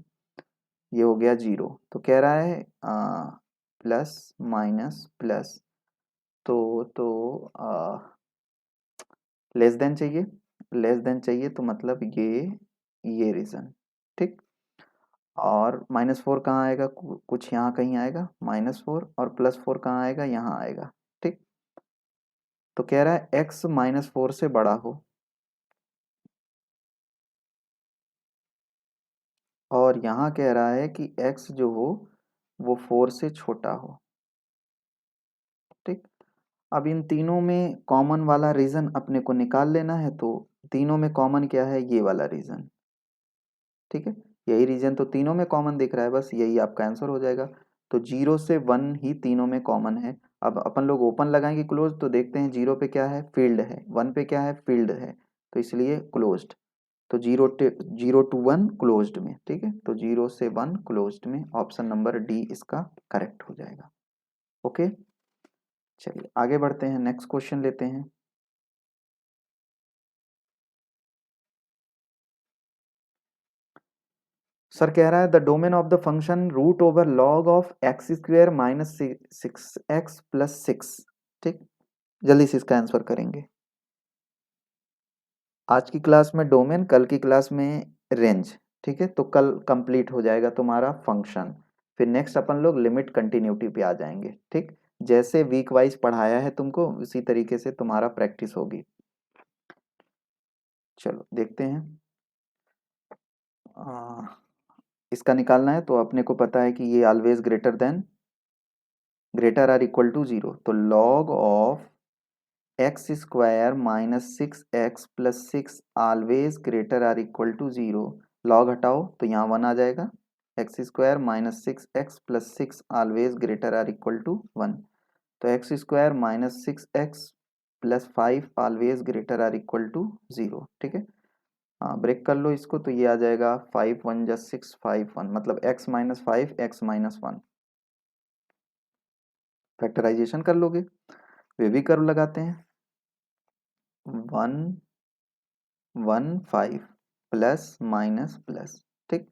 ये हो गया 0। तो कह रहा है प्लस माइनस प्लस, तो लेस देन चाहिए, लेस देन चाहिए तो मतलब ये रीजन, ठीक। और -4 कहाँ आएगा, कुछ यहाँ कहीं आएगा -4, और +4 कहाँ आएगा, यहाँ आएगा, ठीक। तो कह रहा है x -4 से बड़ा हो, और यहाँ कह रहा है कि x जो हो वो 4 से छोटा हो, ठीक। अब इन तीनों में कॉमन वाला रीजन अपने को निकाल लेना है। तो तीनों में कॉमन क्या है, ये वाला रीजन, ठीक है। यही रीजन तो तीनों में कॉमन दिख रहा है, बस यही आपका आंसर हो जाएगा। तो 0 से 1 ही तीनों में कॉमन है। अब अपन लोग ओपन लगाएंगे क्लोज, तो देखते हैं 0 पे क्या है, फील्ड है, 1 पे क्या है, फील्ड है, तो इसलिए क्लोज्ड। तो 0 टू 1 क्लोज्ड में, ठीक है। तो 0 से 1 क्लोज्ड में, ऑप्शन नंबर डी इसका करेक्ट हो जाएगा। ओके, चलिए आगे बढ़ते हैं, नेक्स्ट क्वेश्चन लेते हैं। सर कह रहा है the domain of the function root over log of x square minus 6x plus 6, ठीक। जल्दी से इसका आंसर करेंगे। आज की क्लास में डोमेन, कल की क्लास में रेंज, ठीक है। तो कल कंप्लीट हो जाएगा तुम्हारा फंक्शन, फिर नेक्स्ट अपन लोग लिमिट कंटिन्यूटी पे आ जाएंगे, ठीक। जैसे वीक वाइज पढ़ाया है तुमको, उसी तरीके से तुम्हारा प्रैक्टिस होगी। चलो देखते हैं। इसका निकालना है तो अपने को पता है कि ये always greater or equal to 0। तो log of x square minus 6x plus 6 always greater or equal to 0। Log हटाओ तो यहाँ 1 आ जाएगा। X square minus 6x plus 6 always greater or equal to 1। तो x square minus 6x plus 5 always greater or equal to 0, ठीक है। हाँ, break कर लो इसको, तो ये आ जाएगा 5 1 जा 6 5 1, मतलब x minus 5 x minus 1। Factorization कर लोगे, वे भी कर्व लगाते हैं। 1 1 5 प्लस माइनस प्लस, ठीक।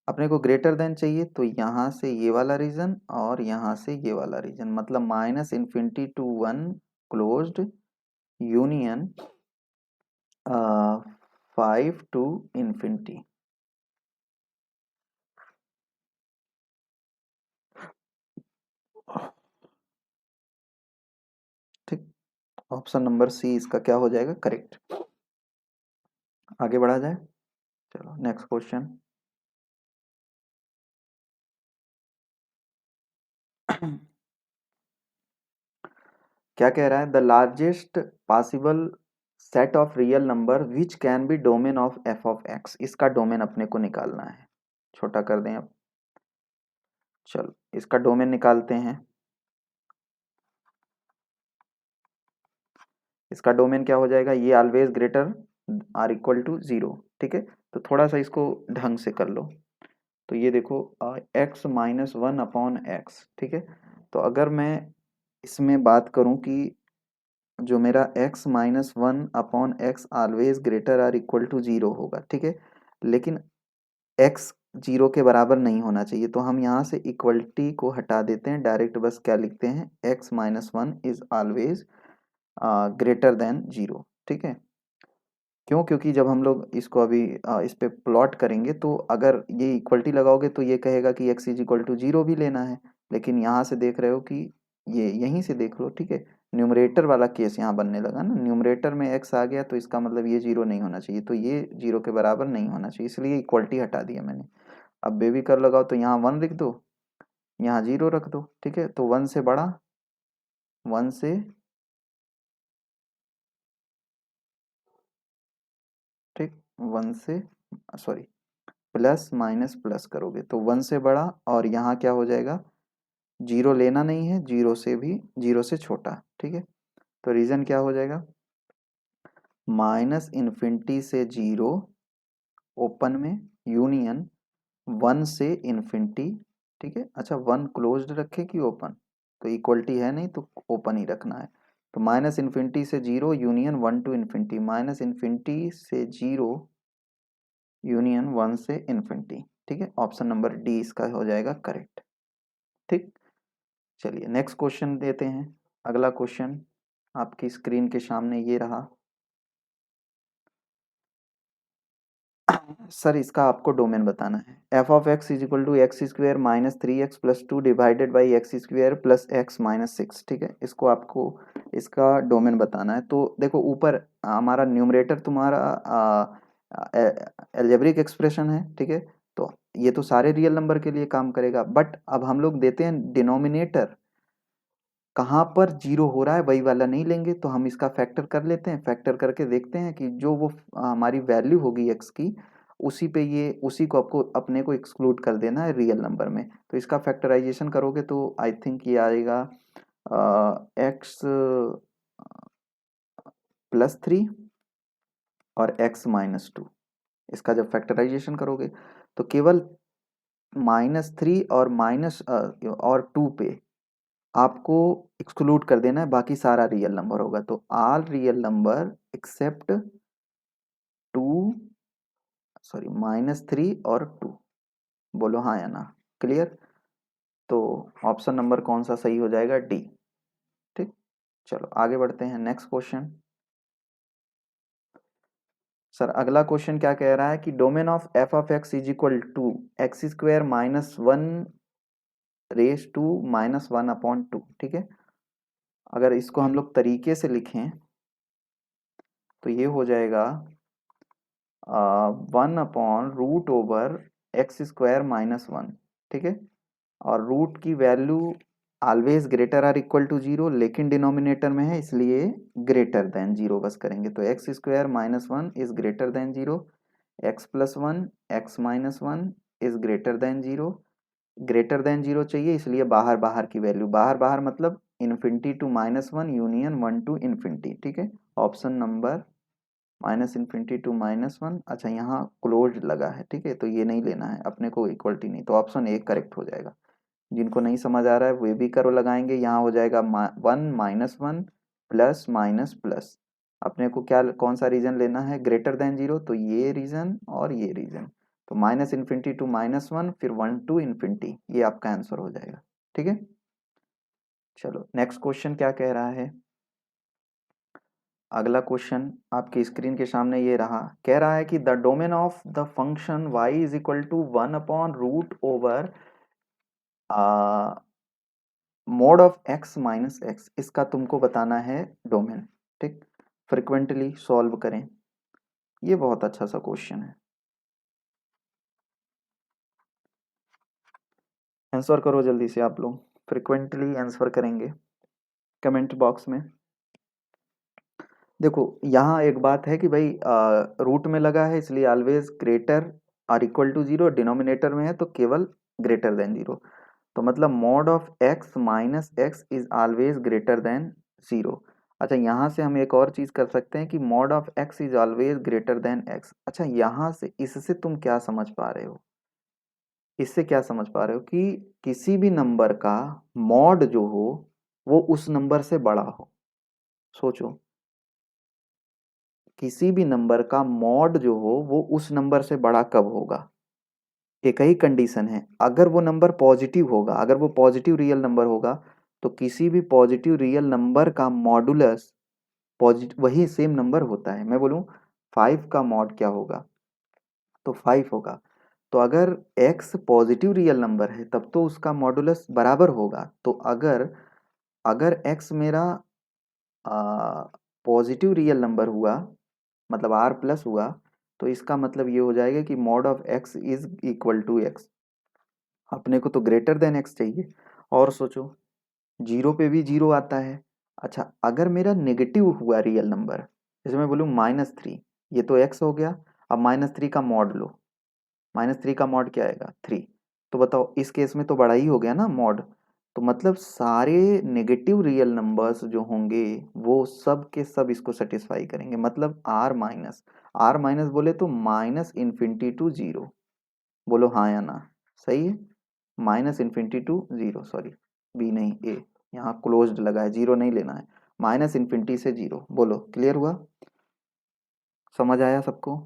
अपने को ग्रेटर देन चाहिए, तो यहाँ से ये वाला रीजन और यहाँ से ये वाला रीजन, मतलब minus infinity to 1 closed union 5 to infinity, ठीक। ऑप्शन नंबर सी इसका क्या हो जाएगा, करेक्ट। आगे बढ़ा जाए, चलो नेक्स्ट क्वेश्चन। क्या कह रहा है, the largest possible set of real number which can be domain of f of x. इसका डोमेन अपने को निकालना है, छोटा कर दें अब। चलो इसका डोमेन निकालते हैं। इसका डोमेन क्या हो जाएगा, ये always greater or equal to 0, ठीक है। तो थोड़ा सा इसको ढंग से कर लो। तो ये देखो x माइनस 1 अपॉन एक्स, ठीक है। तो अगर मैं इसमें बात करूं कि जो मेरा x minus 1 upon x always greater or equal to 0 होगा, ठीक है। लेकिन x 0 के बराबर नहीं होना चाहिए, तो हम यहाँ से इक्वलिटी को हटा देते हैं, डायरेक्ट बस क्या लिखते हैं, x minus 1 is always greater than 0, ठीक है। क्यों, क्योंकि जब हम लोग इसको अभी इस पे प्लॉट करेंगे, तो अगर ये इक्वलिटी लगाओगे तो ये कहेगा कि x इज इक्वल टू 0 भी लेना है। लेकिन यहाँ से देख रहे हो कि ये यहीं से देख लो, ठीक है। न्यूमरेटर वाला केस यहाँ बनने लगा ना, न्यूमरेटर में x आ गया तो इसका मतलब ये 0 नहीं होना चाहिए, तो ये 0 के बराबर नहीं होना चाहिए, इसलिए इक्वलिटी हटा दिया मैंने। अब बेबी कर लगाओ तो यहाँ 1 लिख दो, यहाँ 0 रख दो, ठीक है। तो 1 से बड़ा, 1 से, ठीक, 1 से, सॉरी, प्लस माइनस प्लस करोगे तो 1 से बड़ा, और यहाँ क्या हो जाएगा, 0 लेना नहीं है, 0 से भी, 0 से छोटा, ठीक है। तो रीजन क्या हो जाएगा, माइनस इन्फिनिटी से 0 ओपन में यूनियन 1 से इन्फिनिटी, ठीक है। अच्छा 1 क्लोज्ड रखे कि ओपन, तो इक्वलिटी है नहीं तो ओपन ही रखना है। तो माइनस इन्फिनिटी से 0 union 1 to infinity, minus infinity से 0 यूनियन 1 से इन्फिनिटी। ठीक है, ऑप्शन नंबर डी इसका हो जाएगा करेक्ट। ठीक, चलिए नेक्स्ट क्वेश्चन देते हैं। अगला क्वेश्चन आपकी स्क्रीन के सामने ये रहा। सर इसका आपको डोमेन बताना है। F of x is equal to x square minus 3x plus 2 divided by x square plus x minus 6। ठीक है, इसको आपको इसका डोमेन बताना है। तो देखो ऊपर हमारा न्यूमरेटर तुम्हारा एल्जेब्रिक एक्सप्रेशन है। ठीक है, तो ये तो सारे रियल नंबर के लिए काम करेगा, बट अब हम लोग देते हैं डिनोमिनेटर कहाँ पर जीरो हो रहा है वही वाला नहीं लेंगे, तो हम इसका फैक्टर कर लेते हैं। फैक्टर करके देखते हैं कि जो वो हमारी वैल्यू होगी एक्स की, उसी पे ये उसी को आपको अपने को एक्सक्लूड कर देना है रियल नंबर में। तो इसका फैक्टराइजेशन करोगे तो आई थिंक ये आएगा एक्स प्लस 3 और एक्स माइनस 2। इसका जब फैक्टराइजेशन करोगे तो केवल -3 और -2 पे आपको एक्सक्लूड कर देना है, बाकी सारा रियल नंबर होगा। तो all real number except 2, sorry -3 और 2। बोलो हाँ या ना, क्लियर। तो ऑप्शन नंबर कौन सा सही हो जाएगा, डी। ठीक, चलो आगे बढ़ते हैं नेक्स्ट क्वेश्चन। सर अगला क्वेश्चन क्या कह रहा है कि domain of f of x is equal to x square minus 1 raise to -1/2। ठीक है, अगर इसको हम लोग तरीके से लिखें तो ये हो जाएगा 1/√एक्स स्क्वायर -1। ठीक है, और रूट की value always greater or equal to 0, लेकिन डिनोमिनेटर में है इसलिए ग्रेटर देन 0 बस करेंगे। तो x square -1 is greater than 0, x plus 1 x minus 1 is greater than 0। Greater than 0 चाहिए इसलिए बाहर बाहर की वैल्यू, बाहर बाहर मतलब infinity to -1 union 1 to infinity. ठीक है, ऑप्शन नंबर -इन्फिनिटी टू -1। अच्छा यहाँ क्लोज लगा है, ठीक है, तो ये नहीं लेना है अपने को, इक्वलिटी नहीं, तो ऑप्शन ए करेक्ट हो जाएगा। जिनको नहीं समझ आ रहा है वे भी करो लगाएंगे। यहाँ हो जाएगा 1 प्लस माइनस प्लस, अपने को क्या कौन सा रीजन लेना है, ग्रेटर देन 0, तो ये रीजन और ये रीजन। तो -इन्फिनिटी टू -1 फिर 1 टू इन्फिनिटी, ये आपका आंसर हो जाएगा। ठीक है, चलो नेक्स्ट क्वेश्चन क्या कह रहा है। अगला क्वेश्चन आपकी स्क्रीन के सामने ये रहा। कह रहा है कि the domain of the function y is equal to 1/√ओवर mod of x minus x. इसका तुमको बताना है डोमेन। ठीक, फ्रिक्वेंटली सॉल्व करें, ये बहुत अच्छा सा क्वेश्चन है। आंसर करो जल्दी से आप लोग, फ्रिक्वेंटली आंसर करेंगे कमेंट बॉक्स में। देखो यहाँ एक बात है कि भाई रूट में लगा है इसलिए always greater or equal to 0, denominator में है तो केवल ग्रेटर देन 0। तो मतलब mod of x minus x is always greater than 0। अच्छा यहाँ से हम एक और चीज कर सकते हैं कि mod of x is always greater then x। अच्छा यहाँ से इससे तुम क्या समझ पा रहे हो, इससे क्या समझ पा रहे हो कि किसी भी नंबर का मॉड जो हो वो उस नंबर से बड़ा हो। सोचो, किसी भी नंबर का मॉड जो हो वो उस नंबर से बड़ा कब होगा। एक ही कंडीशन है, अगर वो नंबर पॉजिटिव होगा, अगर वो पॉजिटिव रियल नंबर होगा तो किसी भी पॉजिटिव रियल नंबर का मॉडुलस पॉजिटिव वही सेम नंबर होता है। मैं बोलूँ 5 का मॉड क्या होगा, तो 5 होगा। तो अगर x पॉजिटिव रियल नंबर है तब तो उसका मॉडुलस बराबर होगा। तो अगर अगर x मेरा पॉजिटिव रियल नंबर हुआ मतलब r प्लस हुआ, तो इसका मतलब ये हो जाएगा कि mod of x is equal to x। अपने को तो ग्रेटर देन x चाहिए। और सोचो 0 पे भी 0 आता है। अच्छा अगर मेरा नेगेटिव हुआ रियल नंबर, जैसे मैं बोलूँ -3, ये तो x हो गया। अब -3 का मॉड लो, -3 का मॉड क्या आएगा 3। तो बताओ इस केस में तो बड़ा ही हो गया ना मॉड। तो मतलब सारे नेगेटिव रियल नंबर्स जो होंगे वो सब के सब इसको सेटिस्फाई करेंगे। मतलब आर माइनस बोले तो -इन्फिनिटी टू 0। बोलो हाँ या ना, सही है। -इन्फिनिटी टू 0, सॉरी बी नहीं ए, यहाँ क्लोज्ड लगा है, 0 नहीं लेना है। माइनस इन्फिनिटी से 0। बोलो क्लियर हुआ, समझ आया सबको?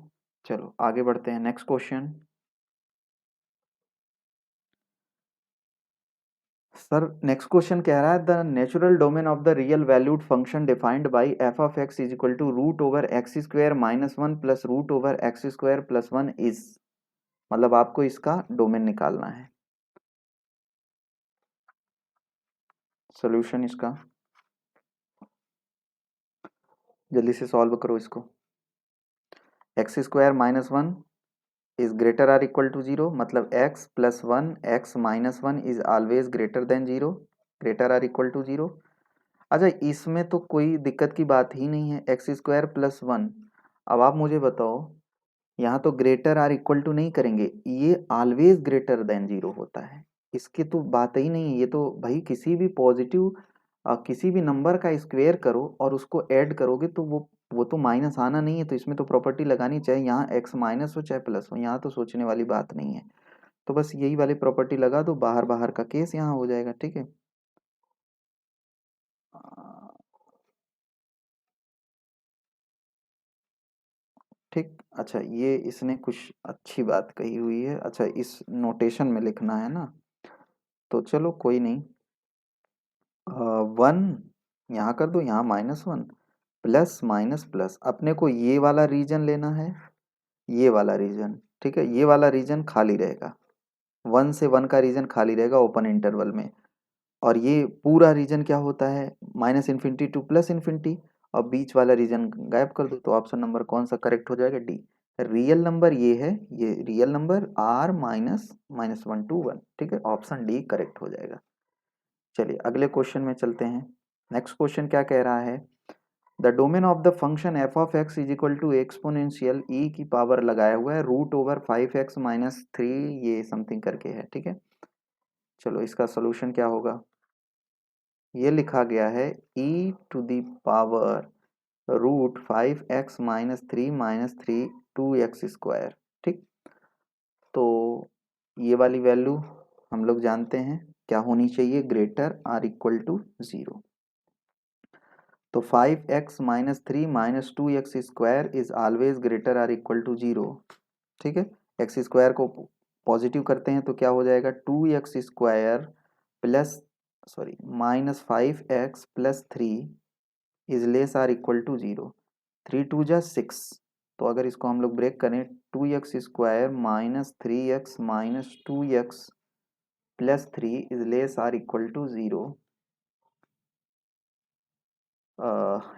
चलो आगे बढ़ते हैं, next question. Sir next question कह रहा है the natural domain of the real valued function defined by f of x is equal to root over x square minus one plus root over x square plus one is, मतलब आपको इसका domain निकालना है। Solution इसका जल्दी से solve करो इसको। X square minus one is greater or equal to zero, मतलब x plus one x minus one is always greater than zero, greater or equal to zero. अच्छा इसमें तो कोई दिक्कत की बात ही नहीं है, एक्स स्क्वायर प्लस वन। अब आप मुझे बताओ, यहाँ तो ग्रेटर आर इक्वल टू नहीं करेंगे, ये ऑलवेज ग्रेटर देन जीरो होता है, इसकी तो बात ही नहीं है। ये तो भाई किसी भी पॉजिटिव किसी भी नंबर का स्क्वायर करो और उसको ऐड करोगे तो वो तो माइनस आना नहीं है, तो इसमें तो प्रॉपर्टी लगानी चाहिए, यहाँ एक्स माइनस हो चाहे प्लस हो, यहाँ तो सोचने वाली बात नहीं है। तो बस यही वाली प्रॉपर्टी लगा दो, बाहर बाहर का केस यहाँ हो जाएगा, ठीक है। ठीक, अच्छा ये इसने कुछ अच्छी बात कही हुई है, अच्छा इस नोटेशन में लिखना है ना, तो चलो कोई नहीं। वन यहाँ कर दो, यहाँ minus one plus minus plus, अपने को ये वाला रीजन लेना है, ये वाला रीजन, ठीक है, ये वाला रीजन खाली रहेगा, वन से वन का रीजन खाली रहेगा ओपन इंटरवल में। और ये पूरा रीजन क्या होता है, minus infinity two plus infinity, और बीच वाला रीजन गायब कर दो, तो ऑप्शन नंबर कौन सा करेक्ट हो जाएगा, डी। रियल नंबर ये है, ये real number R minus minus one to one, ठीक है, ऑप्शन डी करेक्ट हो जाएगा। चलिए अगले क्वेश्चन में चलते हैं। नेक्स्ट क्वेश्चन क्या कह रहा है, the domain of the function f of x is equal to exponential e की पावर लगाया हुआ है root over five x minus three, ये समथिंग करके है, ठीक है। चलो इसका सोल्यूशन क्या होगा, ये लिखा गया है e to the power root five x minus three two x square, ठीक। तो ये वाली वैल्यू हम लोग जानते हैं क्या होनी चाहिए, greater or equal to zero. तो five x minus three minus two x square is always greater or equal to zero, ठीक है। एक्स स्क्वायर को पॉजिटिव करते हैं तो क्या हो जाएगा, two x square plus sorry minus five x plus three is less or equal to zero, three two जा सिक्स, तो अगर इसको हम लोग ब्रेक करें, two x square minus three x minus two x plus three is less or equal to zero.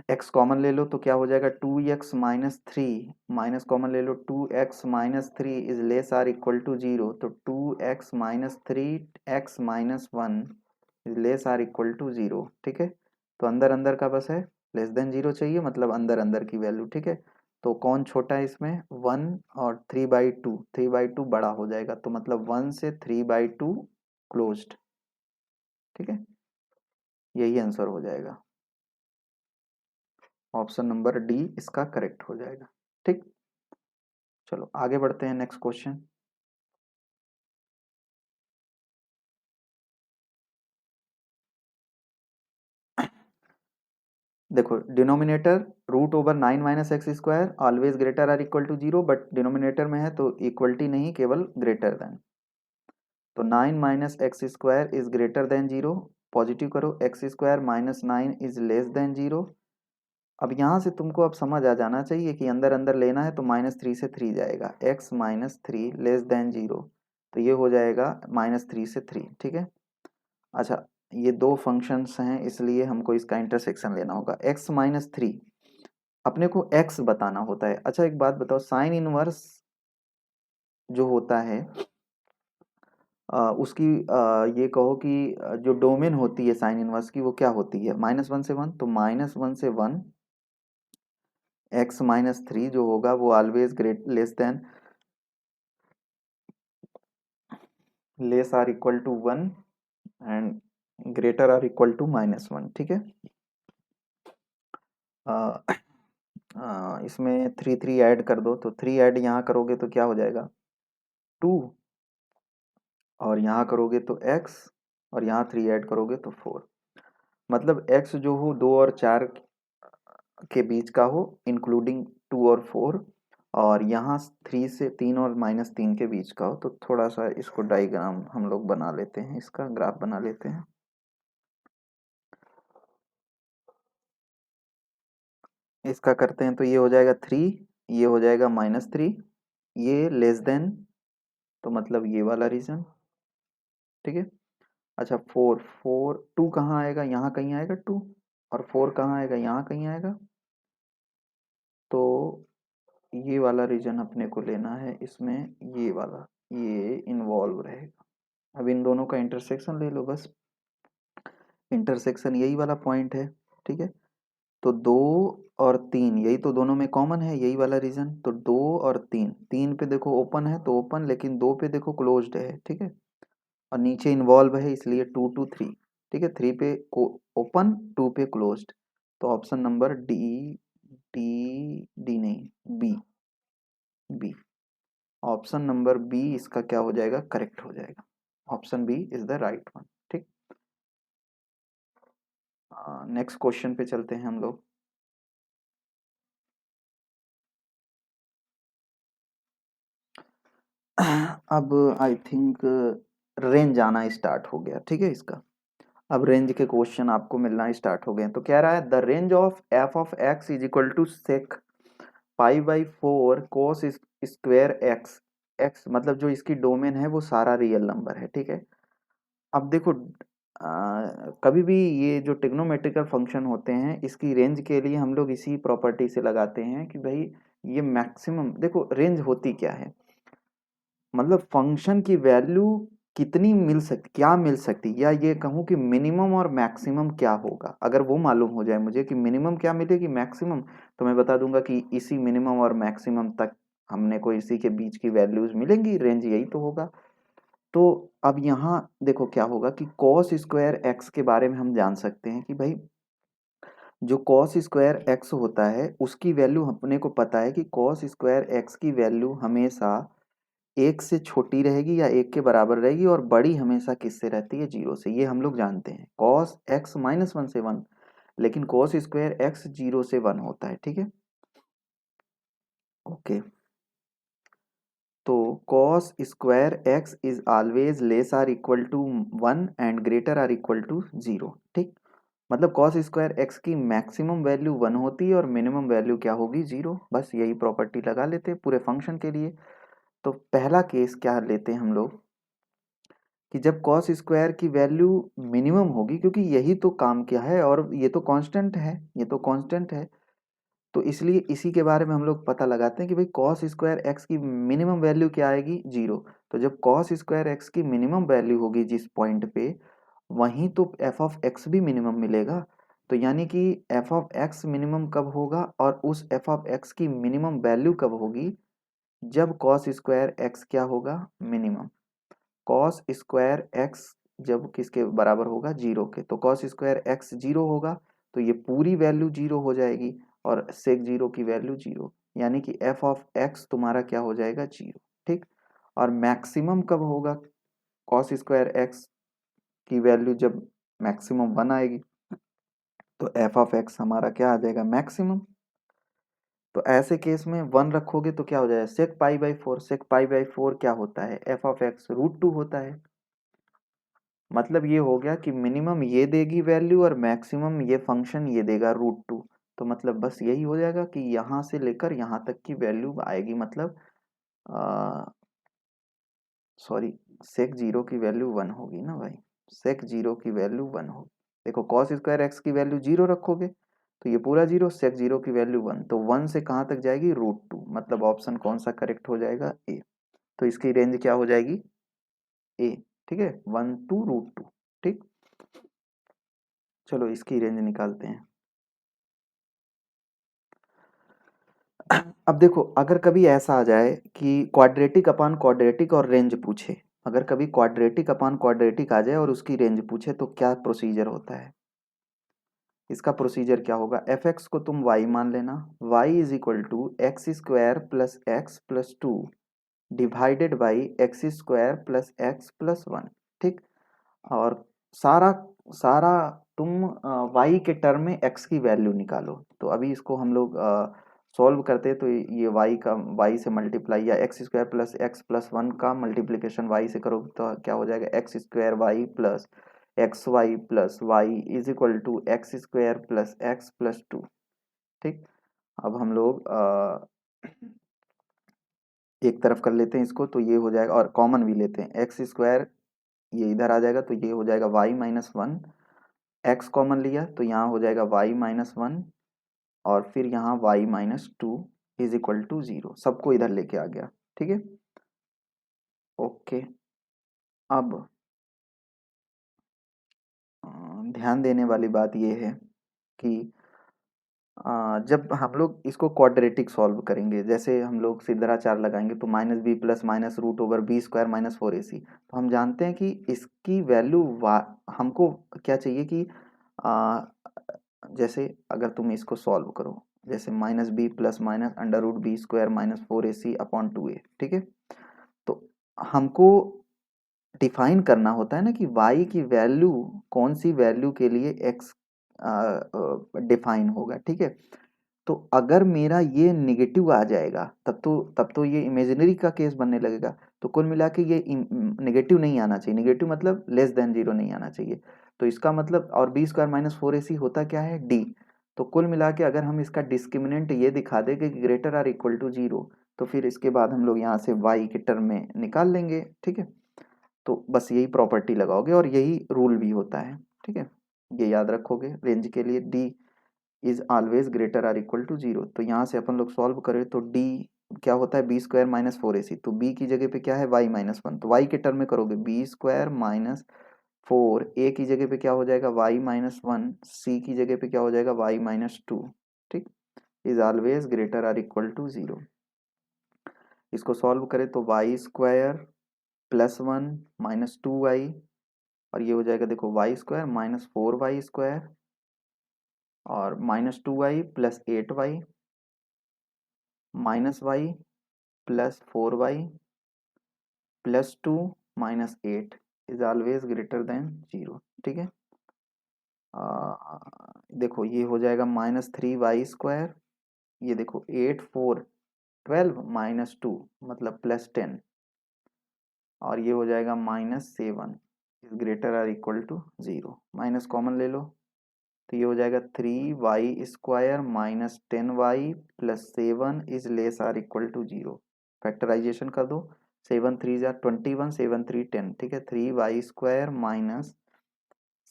X common ले लो तो क्या हो जाएगा, two x minus three, minus common ले लो, two x minus three is less or equal to zero, तो two x minus three x minus one is less or equal to zero, ठीक है। तो अंदर अंदर का बस है, लेस देन जीरो चाहिए, मतलब अंदर अंदर की वैल्यू, ठीक है। तो कौन छोटा है इसमें, वन, और three by two, three by two बड़ा हो जाएगा, तो मतलब वन से थ्री बाई टू क्लोज्ड, ठीक है, यही आंसर हो जाएगा, ऑप्शन नंबर डी इसका करेक्ट हो जाएगा, ठीक। चलो आगे बढ़ते हैं, नेक्स्ट क्वेश्चन। देखो denominator root over nine minus x square always greater or equal to zero, but denominator में है तो इक्वलिटी नहीं, केवल ग्रेटर देन, तो nine minus x square is greater than zero, positive करो, x square minus nine is less than zero. अब यहाँ से तुमको अब समझ आ जाना चाहिए कि अंदर अंदर लेना है तो माइनस थ्री से थ्री जाएगा, x minus three less than zero, तो ये हो जाएगा माइनस थ्री से थ्री, ठीक है। अच्छा ये दो फंक्शंस हैं इसलिए हमको इसका इंटरसेक्शन लेना होगा, एक्स माइनस थ्री अपने को एक्स बताना होता है। अच्छा एक बात बताओ, साइन इनवर्स जो होता है उसकी ये कहो कि जो डोमेन होती है साइन इनवर्स की वो क्या होती है, माइनस वन से वन, तो माइनस वन से वन एक्स माइनस थ्री जो होगा वो always great less than less or equal to one and greater or equal to minus one, ठीक है। इसमें थ्री थ्री ऐड कर दो, तो थ्री ऐड यहाँ करोगे तो क्या हो जाएगा, टू, और यहाँ करोगे तो एक्स, और यहाँ थ्री ऐड करोगे तो फोर। मतलब x जो हो 2 और 4 के बीच का हो, इंक्लूडिंग 2 और 4, और यहाँ 3 से 3 और -3 के बीच का हो। तो थोड़ा सा इसको डायग्राम हम लोग बना लेते हैं, इसका ग्राफ बना लेते हैं। इसका करते हैं तो ये हो जाएगा 3, ये हो जाएगा -3, ये लेस देन, तो मतलब ये वाला रीजन, ठीक है। अच्छा 4, 2 कहाँ आएगा, यहाँ कहीं आएगा 2, और 4 कहाँ आएगा, यहाँ कहीं आएगा। तो ये वाला रीजन अपने को लेना है, इसमें ये वाला, ये इन्वॉल्व रहेगा। अब इन दोनों का इंटरसेक्शन ले लो बस, इंटरसेक्शन यही वाला पॉइंट है, ठीक है। तो 2 और 3 यही तो दोनों में कॉमन है, यही वाला रीजन। तो 2 और 3, 3 पे देखो ओपन है तो ओपन, लेकिन 2 पे देखो क्लोज्ड है, ठीक है। और नीचे इन्वॉल्व है, इसलिए 2 to 3, ठीक है। 3 पे ओपन, 2 पे क्लोज्ड। तो ऑप्शन नंबर डी, डी नहीं, B, B, option number B इसका क्या हो जाएगा, करेक्ट हो जाएगा। Option B is the right one, ठीक। नेक्स्ट क्वेश्चन पे चलते हैं हम लोग। अब आई थिंक रेंज आना स्टार्ट हो गया, ठीक है इसका। अब रेंज के क्वेश्चन आपको मिलना स्टार्ट हो गए। तो कह रहा है the range of f of x is equal to sec pi by 4 cos square x. X मतलब जो इसकी डोमेन है वो सारा रियल नंबर है, ठीक है। अब देखो कभी भी ये जो ट्रिग्नोमेट्रिकल फंक्शन होते हैं, इसकी रेंज के लिए हम लोग इसी प्रॉपर्टी से लगाते हैं कि भाई ये मैक्सिमम, देखो रेंज होती क्या है, मतलब फंक्शन की वैल्यू कितनी मिल सकती, क्या मिल सकती, या ये कहूँ कि मिनिमम और मैक्सिमम क्या होगा। अगर वो मालूम हो जाए मुझे कि मिनिमम क्या मिलेगी, मैक्सिमम, तो मैं बता दूंगा कि इसी मिनिमम और मैक्सिमम तक हमने को इसी के बीच की वैल्यूज मिलेंगी, रेंज यही तो होगा। तो अब यहाँ देखो क्या होगा कि कॉस स्क्वायर एक्स के बारे में हम जान सकते हैं कि भाई जो कॉस स्क्वायर एक्स होता है उसकी वैल्यू अपने को पता है कि कॉस स्क्वायर एक्स की वैल्यू हमेशा एक से छोटी रहेगी या एक के बराबर रहेगी, और बड़ी हमेशा किससे रहती है, जीरो से। ये हम लोग जानते हैं, कॉस एक्स -1 से 1, लेकिन कॉस स्क्वायर एक्स 0 से 1 होता है, ठीक है। ओके, तो cos square x is always less or equal to 1 and greater or equal to 0, ठीक। मतलब कॉस स्क्वायर एक्स की मैक्सिमम वैल्यू 1 होती है और मिनिमम वैल्यू क्या होगी, 0। बस यही प्रॉपर्टी लगा लेते हैं पूरे फंक्शन के लिए। तो पहला केस क्या लेते हैं हम लोग कि जब कॉस स्क्वायर की वैल्यू मिनिमम होगी, क्योंकि यही तो काम किया है और ये तो कांस्टेंट है, ये तो कांस्टेंट है। तो इसलिए इसी के बारे में हम लोग पता लगाते हैं कि भाई कॉस स्क्वायर एक्स की मिनिमम वैल्यू क्या आएगी, 0। तो जब कॉस स्क्वायर एक्स की मिनिमम वैल्यू होगी जिस पॉइंट पे, वहीं तो एफ ऑफ एक्स भी मिनिमम मिलेगा। तो यानी कि एफ ऑफ एक्स मिनिमम कब होगा, और उस एफ ऑफ एक्स की मिनिमम वैल्यू कब होगी, जब कॉस स्क्वायर एक्स क्या होगा, मिनिमम। कॉस स्क्वायर एक्स जब किसके बराबर होगा, 0 के, तो कॉस स्क्वायर एक्स 0 होगा, तो ये पूरी वैल्यू 0 हो जाएगी, और सेक 0 की वैल्यू 0, यानी कि एफ ऑफ एक्स तुम्हारा क्या हो जाएगा, 0, ठीक। और मैक्सिमम कब होगा कॉस स्क्वायर एक्स की वैल्यू, जब मैक्सिमम 1 आएगी, तो एफ ऑफ एक्स हमारा क्या आ जाएगा, मैक्सिमम। तो ऐसे केस में 1 रखोगे तो क्या हो जाएगा, सेक pi by 4, sec pi by 4 क्या होता है, एफ ऑफ एक्स √2 होता है। मतलब ये हो गया कि मिनिमम ये देगी वैल्यू और मैक्सिमम ये फंक्शन ये देगा √2। तो मतलब बस यही हो जाएगा कि यहाँ से लेकर यहाँ तक की वैल्यू आएगी, मतलब सॉरी, सेक 0 की वैल्यू 1 होगी ना भाई, सेक 0 की वैल्यू 1 होगी। देखो कॉस स्क्वायर एक्स की वैल्यू 0 रखोगे तो ये पूरा 0, सेक 0 की वैल्यू 1, तो 1 से कहाँ तक जाएगी, √2। मतलब ऑप्शन कौन सा करेक्ट हो जाएगा, ए। तो इसकी रेंज क्या हो जाएगी, ए, ठीक है, 1 to √2, ठीक। चलो इसकी रेंज निकालते हैं। अब देखो अगर कभी ऐसा आ जाए कि क्वाड्रेटिक अपॉन क्वाड्रेटिक और रेंज पूछे, अगर कभी क्वाड्रेटिक अपॉन क्वाड्रेटिक आ जाए और उसकी रेंज पूछे, तो क्या प्रोसीजर होता है, इसका प्रोसीजर क्या होगा, एफ एक्स को तुम y मान लेना, y is equal to x square plus x plus 2 divided by x square plus x plus 1, ठीक। और सारा सारा तुम y के टर्म में x की वैल्यू निकालो। तो अभी इसको हम लोग सॉल्व करते हैं, तो ये y से मल्टीप्लाई या x square plus x plus one का मल्टीप्लीकेशन y से करोगे तो क्या हो जाएगा, x square y plus x y plus y is equal to x square plus x plus two. ठीक, अब हम लोग एक तरफ कर लेते हैं इसको, तो ये हो जाएगा, और कॉमन भी लेते हैं, एक्स स्क्वायर ये इधर आ जाएगा तो ये हो जाएगा Y minus one, x common लिया तो यहाँ हो जाएगा वाई माइनस वन, और फिर यहाँ y minus two is equal to zero, सबको इधर लेके आ गया। ठीक है, ओके। अब ध्यान देने वाली बात ये है कि जब हम लोग इसको क्वाड्रेटिक सॉल्व करेंगे, जैसे हम लोग सिद्धराचार लगाएंगे तो minus B plus minus root over B square minus four ए सी, तो हम जानते हैं कि इसकी वैल्यू हमको क्या चाहिए कि आ, जैसे अगर तुम इसको सॉल्व करो, जैसे minus B plus minus under root B square minus four A C upon two A, ठीक है, तो हमको डिफाइन करना होता है ना कि y की वैल्यू कौन सी वैल्यू के लिए x डिफाइन होगा। ठीक है, तो अगर मेरा ये नेगेटिव आ जाएगा तब तो ये इमेजिनरी का केस बनने लगेगा। तो कुल मिला के ये नेगेटिव नहीं आना चाहिए, नेगेटिव मतलब लेस देन जीरो नहीं आना चाहिए। तो इसका मतलब, और बी स्क्वायर माइनस फोर ए सी होता क्या है, डी। तो कुल मिला के अगर हम इसका डिस्क्रिमिनेंट ये दिखा दें कि greater or equal to zero, तो फिर इसके बाद हम लोग यहाँ से y के टर्म में निकाल लेंगे। ठीक है, तो बस यही प्रॉपर्टी लगाओगे और यही रूल भी होता है। ठीक है, ये याद रखोगे रेंज के लिए, D is always greater or equal to zero. तो यहाँ से अपन लोग सॉल्व करें तो डी क्या होता है, बी स्क्वायर माइनस फोर ए सी, तो बी की जगह पे क्या है, वाई माइनस वन, तो वाई के टर्म में करोगे बी स्क्वायर माइनस फोर, ए की जगह पे क्या हो जाएगा वाई माइनस वन, सी की जगह पे क्या हो जाएगा वाई माइनस टू। ठीक, is always greater or equal to zero. इसको सॉल्व करें तो Y square plus one minus two Y, और ये हो जाएगा देखो Y square minus four Y square, और minus two Y plus eight Y minus Y plus four Y plus two minus eight is always greater than zero. ठीक है, देखो ये हो जाएगा माइनस थ्री वाई स्क्वायर, ये देखो eight four twelve minus two मतलब प्लस टेन, और ये हो जाएगा minus seven is greater or equal to zero. Minus common ले लो तो ये हो जाएगा three y square minus ten y plus seven is less or equal to zero. Factorization कर दो, सेवन थ्री जार twenty one, seven three ten. ठीक है, three y square minus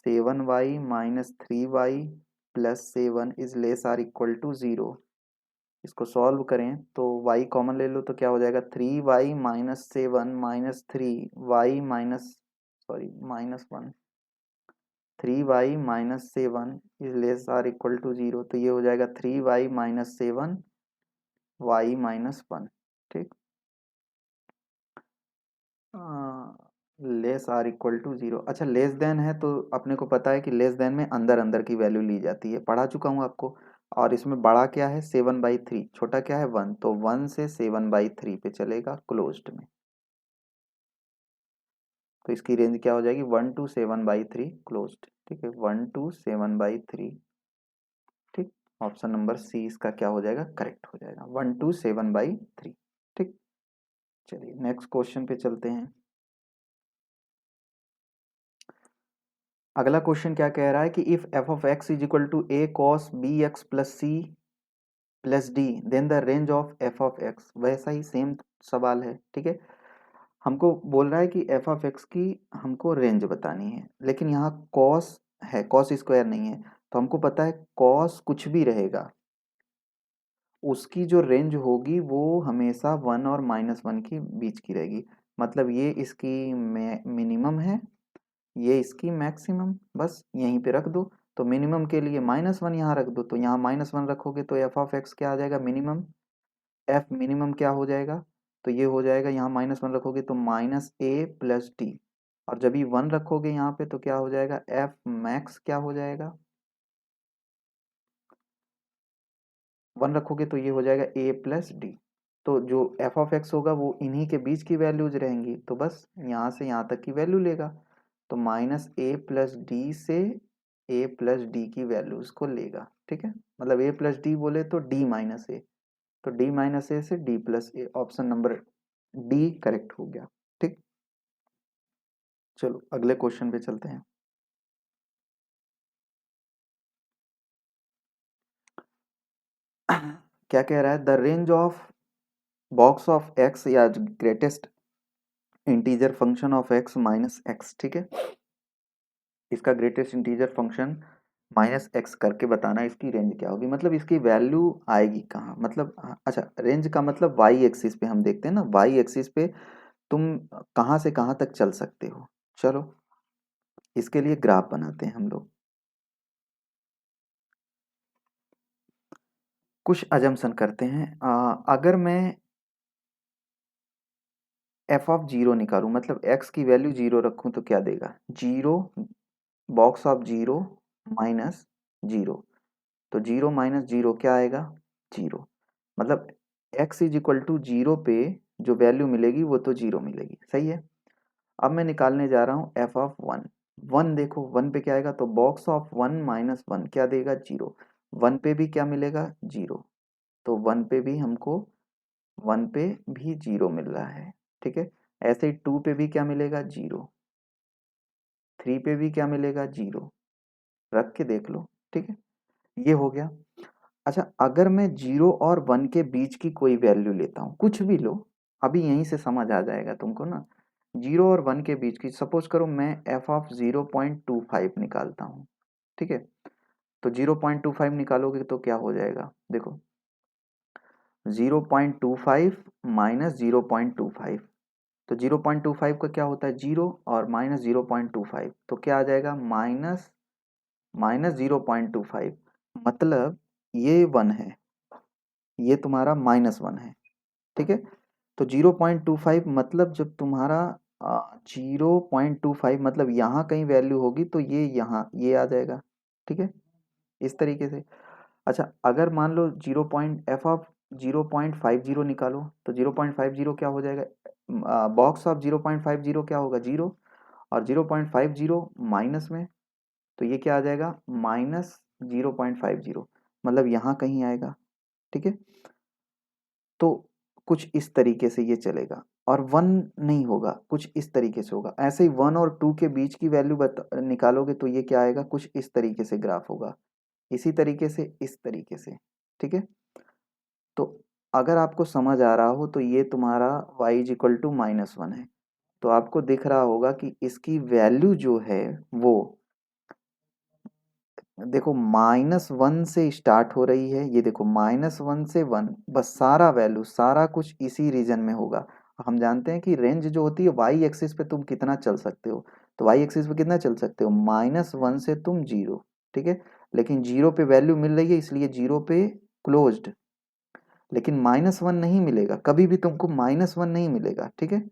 seven Y minus three y plus seven is less or equal to zero. इसको solve करें तो y common ले लो तो क्या हो जाएगा, three Y minus seven minus three Y minus sorry minus one, three Y minus seven is less or equal to zero, तो ये हो जाएगा three Y minus seven Y minus one. ठीक, less or equal to zero. अच्छा, less than है तो अपने को पता है कि लेस देन में अंदर अंदर की वैल्यू ली जाती है, पढ़ा चुका हूँ आपको। और इसमें बड़ा क्या है, सेवन बाई थ्री, छोटा क्या है वन, तो वन से सेवन बाई थ्री पे चलेगा क्लोज्ड में। तो इसकी रेंज क्या हो जाएगी, one two seven by three closed. ठीक है, one two seven by three. ठीक, ऑप्शन नंबर सी इसका क्या हो जाएगा, करेक्ट हो जाएगा, one two seven by three. ठीक, चलिए नेक्स्ट क्वेश्चन पे चलते हैं। अगला क्वेश्चन क्या कह रहा है कि if f of x is equal to a cos b x plus c plus d then the range of f of x. वैसा ही सेम सवाल है। ठीक है, हमको बोल रहा है कि एफ ऑफ एक्स की हमको रेंज बतानी है, लेकिन यहाँ कॉस है, कॉस स्क्वायर नहीं है, तो हमको पता है कॉस कुछ भी रहेगा उसकी जो रेंज होगी वो हमेशा वन और माइनस वन के बीच की रहेगी। मतलब ये इसकी मिनिमम है, ये इसकी मैक्सिमम, बस यहीं पे रख दो। तो मिनिमम के लिए माइनस वन यहाँ रख दो, तो यहाँ माइनस वन रखोगे तो एफ ऑफ एक्स क्या आ जाएगा, मिनिमम। एफ मिनिमम क्या हो जाएगा, तो ये हो जाएगा, यहाँ माइनस वन रखोगे तो माइनस ए प्लस डी, और जब ये वन रखोगे यहाँ पे तो क्या हो जाएगा, एफ मैक्स क्या हो जाएगा, वन रखोगे तो ये हो जाएगा ए प्लस डी। तो जो एफ ऑफ एक्स होगा वो इन्हीं के बीच की वैल्यूज रहेंगी, तो बस यहाँ से यहाँ तक की वैल्यू लेगा। तो माइनस ए प्लस डी से ए प्लस डी की वैल्यूज को लेगा, ठीक है। मतलब ए प्लस डी बोले तो डी माइनस ए, तो डी माइनस ए से डी प्लस ए, ऑप्शन नंबर डी करेक्ट हो गया, ठीक। चलो अगले क्वेश्चन पे चलते हैं। क्या कह रहा है, the range of box of X या greatest integer function of X minus X, ठीक है। इसका greatest integer function minus X करके बताना इसकी रेंज क्या होगी, मतलब इसकी वैल्यू आएगी कहाँ, मतलब अच्छा रेंज का मतलब वाई एक्सिस पे हम देखते हैं ना, वाई एक्सिस पे तुम कहाँ से कहाँ तक चल सकते हो। चलो इसके लिए ग्राफ बनाते हैं हम लोग। कुछ अजम्पशन करते हैं, अगर मैं एफ ऑफ जीरो निकालूं, मतलब एक्स की वैल्यू जीरो रखूं तो क्या देगा, zero box of zero minus zero, तो जीरो माइनस जीरो क्या आएगा, जीरो। मतलब x is equal to zero पे जो वैल्यू मिलेगी वो तो जीरो मिलेगी, सही है। अब मैं निकालने जा रहा हूँ एफ ऑफ वन। वन देखो वन पे क्या आएगा, तो box of one minus one क्या देगा, जीरो। वन पे भी क्या मिलेगा, जीरो, तो वन पे भी हमको वन पे भी जीरो मिल रहा है, ठीक है। ऐसे ही टू पे भी क्या मिलेगा, जीरो। थ्री पे भी क्या मिलेगा, जीरो। रख के देख लो, ठीक है। ये हो गया। अच्छा अगर मैं जीरो और वन के बीच की कोई वैल्यू लेता हूँ, कुछ भी लो, अभी यहीं से समझ आ जाएगा तुमको ना। जीरो और वन के बीच की, सपोज करो मैं एफ ऑफ 0.25 निकालता हूँ, ठीक है। तो 0.25 निकालोगे तो क्या हो जाएगा, देखो 0.25 माइनस 0.25, तो 0.25 का क्या होता है, जीरो, और माइनस 0.25 तो क्या आ जाएगा, माइनस माइनस 0.25, मतलब ये वन है, ये तुम्हारा माइनस वन है, ठीक है। तो 0.25 मतलब जब तुम्हारा 0.25 मतलब यहाँ कहीं वैल्यू होगी तो ये यहाँ ये आ जाएगा, ठीक है, इस तरीके से। अच्छा अगर मान लो जीरो पॉइंट एफ ऑफ 0.50 निकालो, तो 0.50 क्या हो जाएगा, बॉक्स ऑफ 0.50 क्या होगा, जीरो, और 0.50 माइनस में, तो ये क्या आ जाएगा, माइनस 0.50, मतलब यहाँ कहीं आएगा, ठीक है। तो कुछ इस तरीके से ये चलेगा, और वन नहीं होगा, कुछ इस तरीके से होगा। ऐसे ही वन और टू के बीच की वैल्यू निकालोगे तो ये क्या आएगा, कुछ इस तरीके से ग्राफ होगा, इसी तरीके से, इस तरीके से, ठीक है। तो अगर आपको समझ आ रहा हो तो ये तुम्हारा y is equal to minus one है, तो आपको दिख रहा होगा कि इसकी वैल्यू जो है वो देखो माइनस वन से स्टार्ट हो रही है, ये देखो माइनस वन से वन, बस सारा वैल्यू सारा कुछ इसी रीजन में होगा। हम जानते हैं कि रेंज जो होती है वाई एक्सिस पे तुम कितना चल सकते हो, तो वाई एक्सिस पे कितना चल सकते हो, माइनस वन से तुम जीरो, ठीक है। लेकिन जीरो पे वैल्यू मिल रही है इसलिए जीरो पे क्लोज्ड, लेकिन माइनस वन नहीं मिलेगा, कभी भी तुमको माइनस वन नहीं मिलेगा, ठीक है।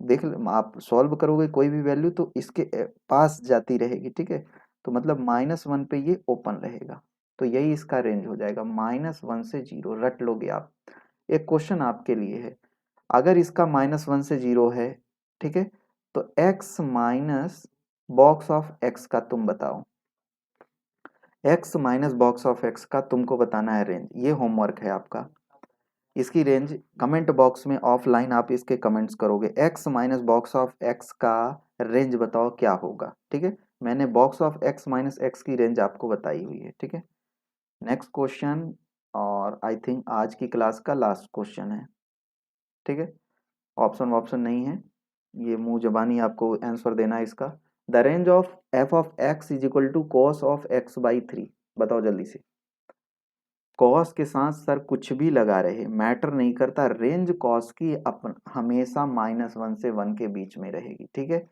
देख आप सॉल्व करोगे कोई भी वैल्यू तो इसके पास जाती रहेगी, ठीक है। तो मतलब माइनस वन पे ये ओपन रहेगा, तो यही इसका रेंज हो जाएगा, माइनस वन से जीरो, रट लोगे आप। एक क्वेश्चन आपके लिए है, अगर इसका माइनस वन से जीरो है, ठीक है, तो x minus box of x का तुम बताओ, x minus box of x का तुमको बताना है रेंज, ये होमवर्क है आपका। इसकी रेंज कमेंट बॉक्स में ऑफलाइन आप इसके कमेंट्स करोगे, x minus box of x का रेंज बताओ क्या होगा, ठीक है। मैंने box of X minus x की रेंज आपको बताई हुई है, ठीक है। नेक्स्ट क्वेश्चन, और आई थिंक आज की क्लास का लास्ट क्वेश्चन है, ठीक है। ऑप्शन ऑप्शन नहीं है, ये मुंह जबानी आपको आंसर देना है इसका। The range of f of x is equal to cos of x by three, बताओ जल्दी से। कॉस के साथ सर कुछ भी लगा रहे मैटर नहीं करता, रेंज कॉस की अपन हमेशा माइनस वन से वन के बीच में रहेगी, ठीक है।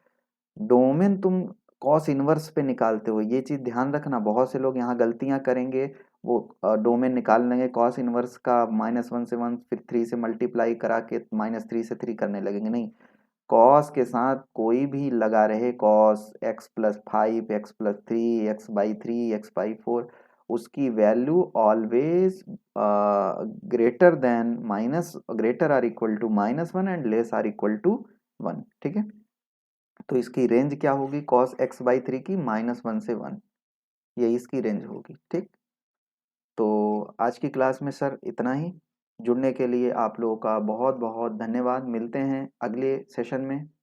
डोमेन तुम कॉस इनवर्स पे निकालते हो, ये चीज ध्यान रखना, बहुत से लोग यहाँ गलतियां करेंगे, वो डोमेन निकाल लेंगे कॉस इनवर्स का माइनस वन से वन, फिर थ्री से मल्टीप्लाई करा के माइनस थ्री से थ्री करने लगेंगे, नहीं। कॉस के साथ कोई भी लगा रहे, cos X plus five, x plus three, X by three, X by four, उसकी value always greater than minus, greater or equal to minus one and less or equal to one, ठीक है। तो इसकी रेंज क्या होगी, cos X by three की minus one से one, ये इसकी रेंज होगी। ठीक, तो आज की क्लास में सर इतना ही। जुड़ने के लिए आप लोगों का बहुत बहुत धन्यवाद। मिलते हैं अगले सेशन में।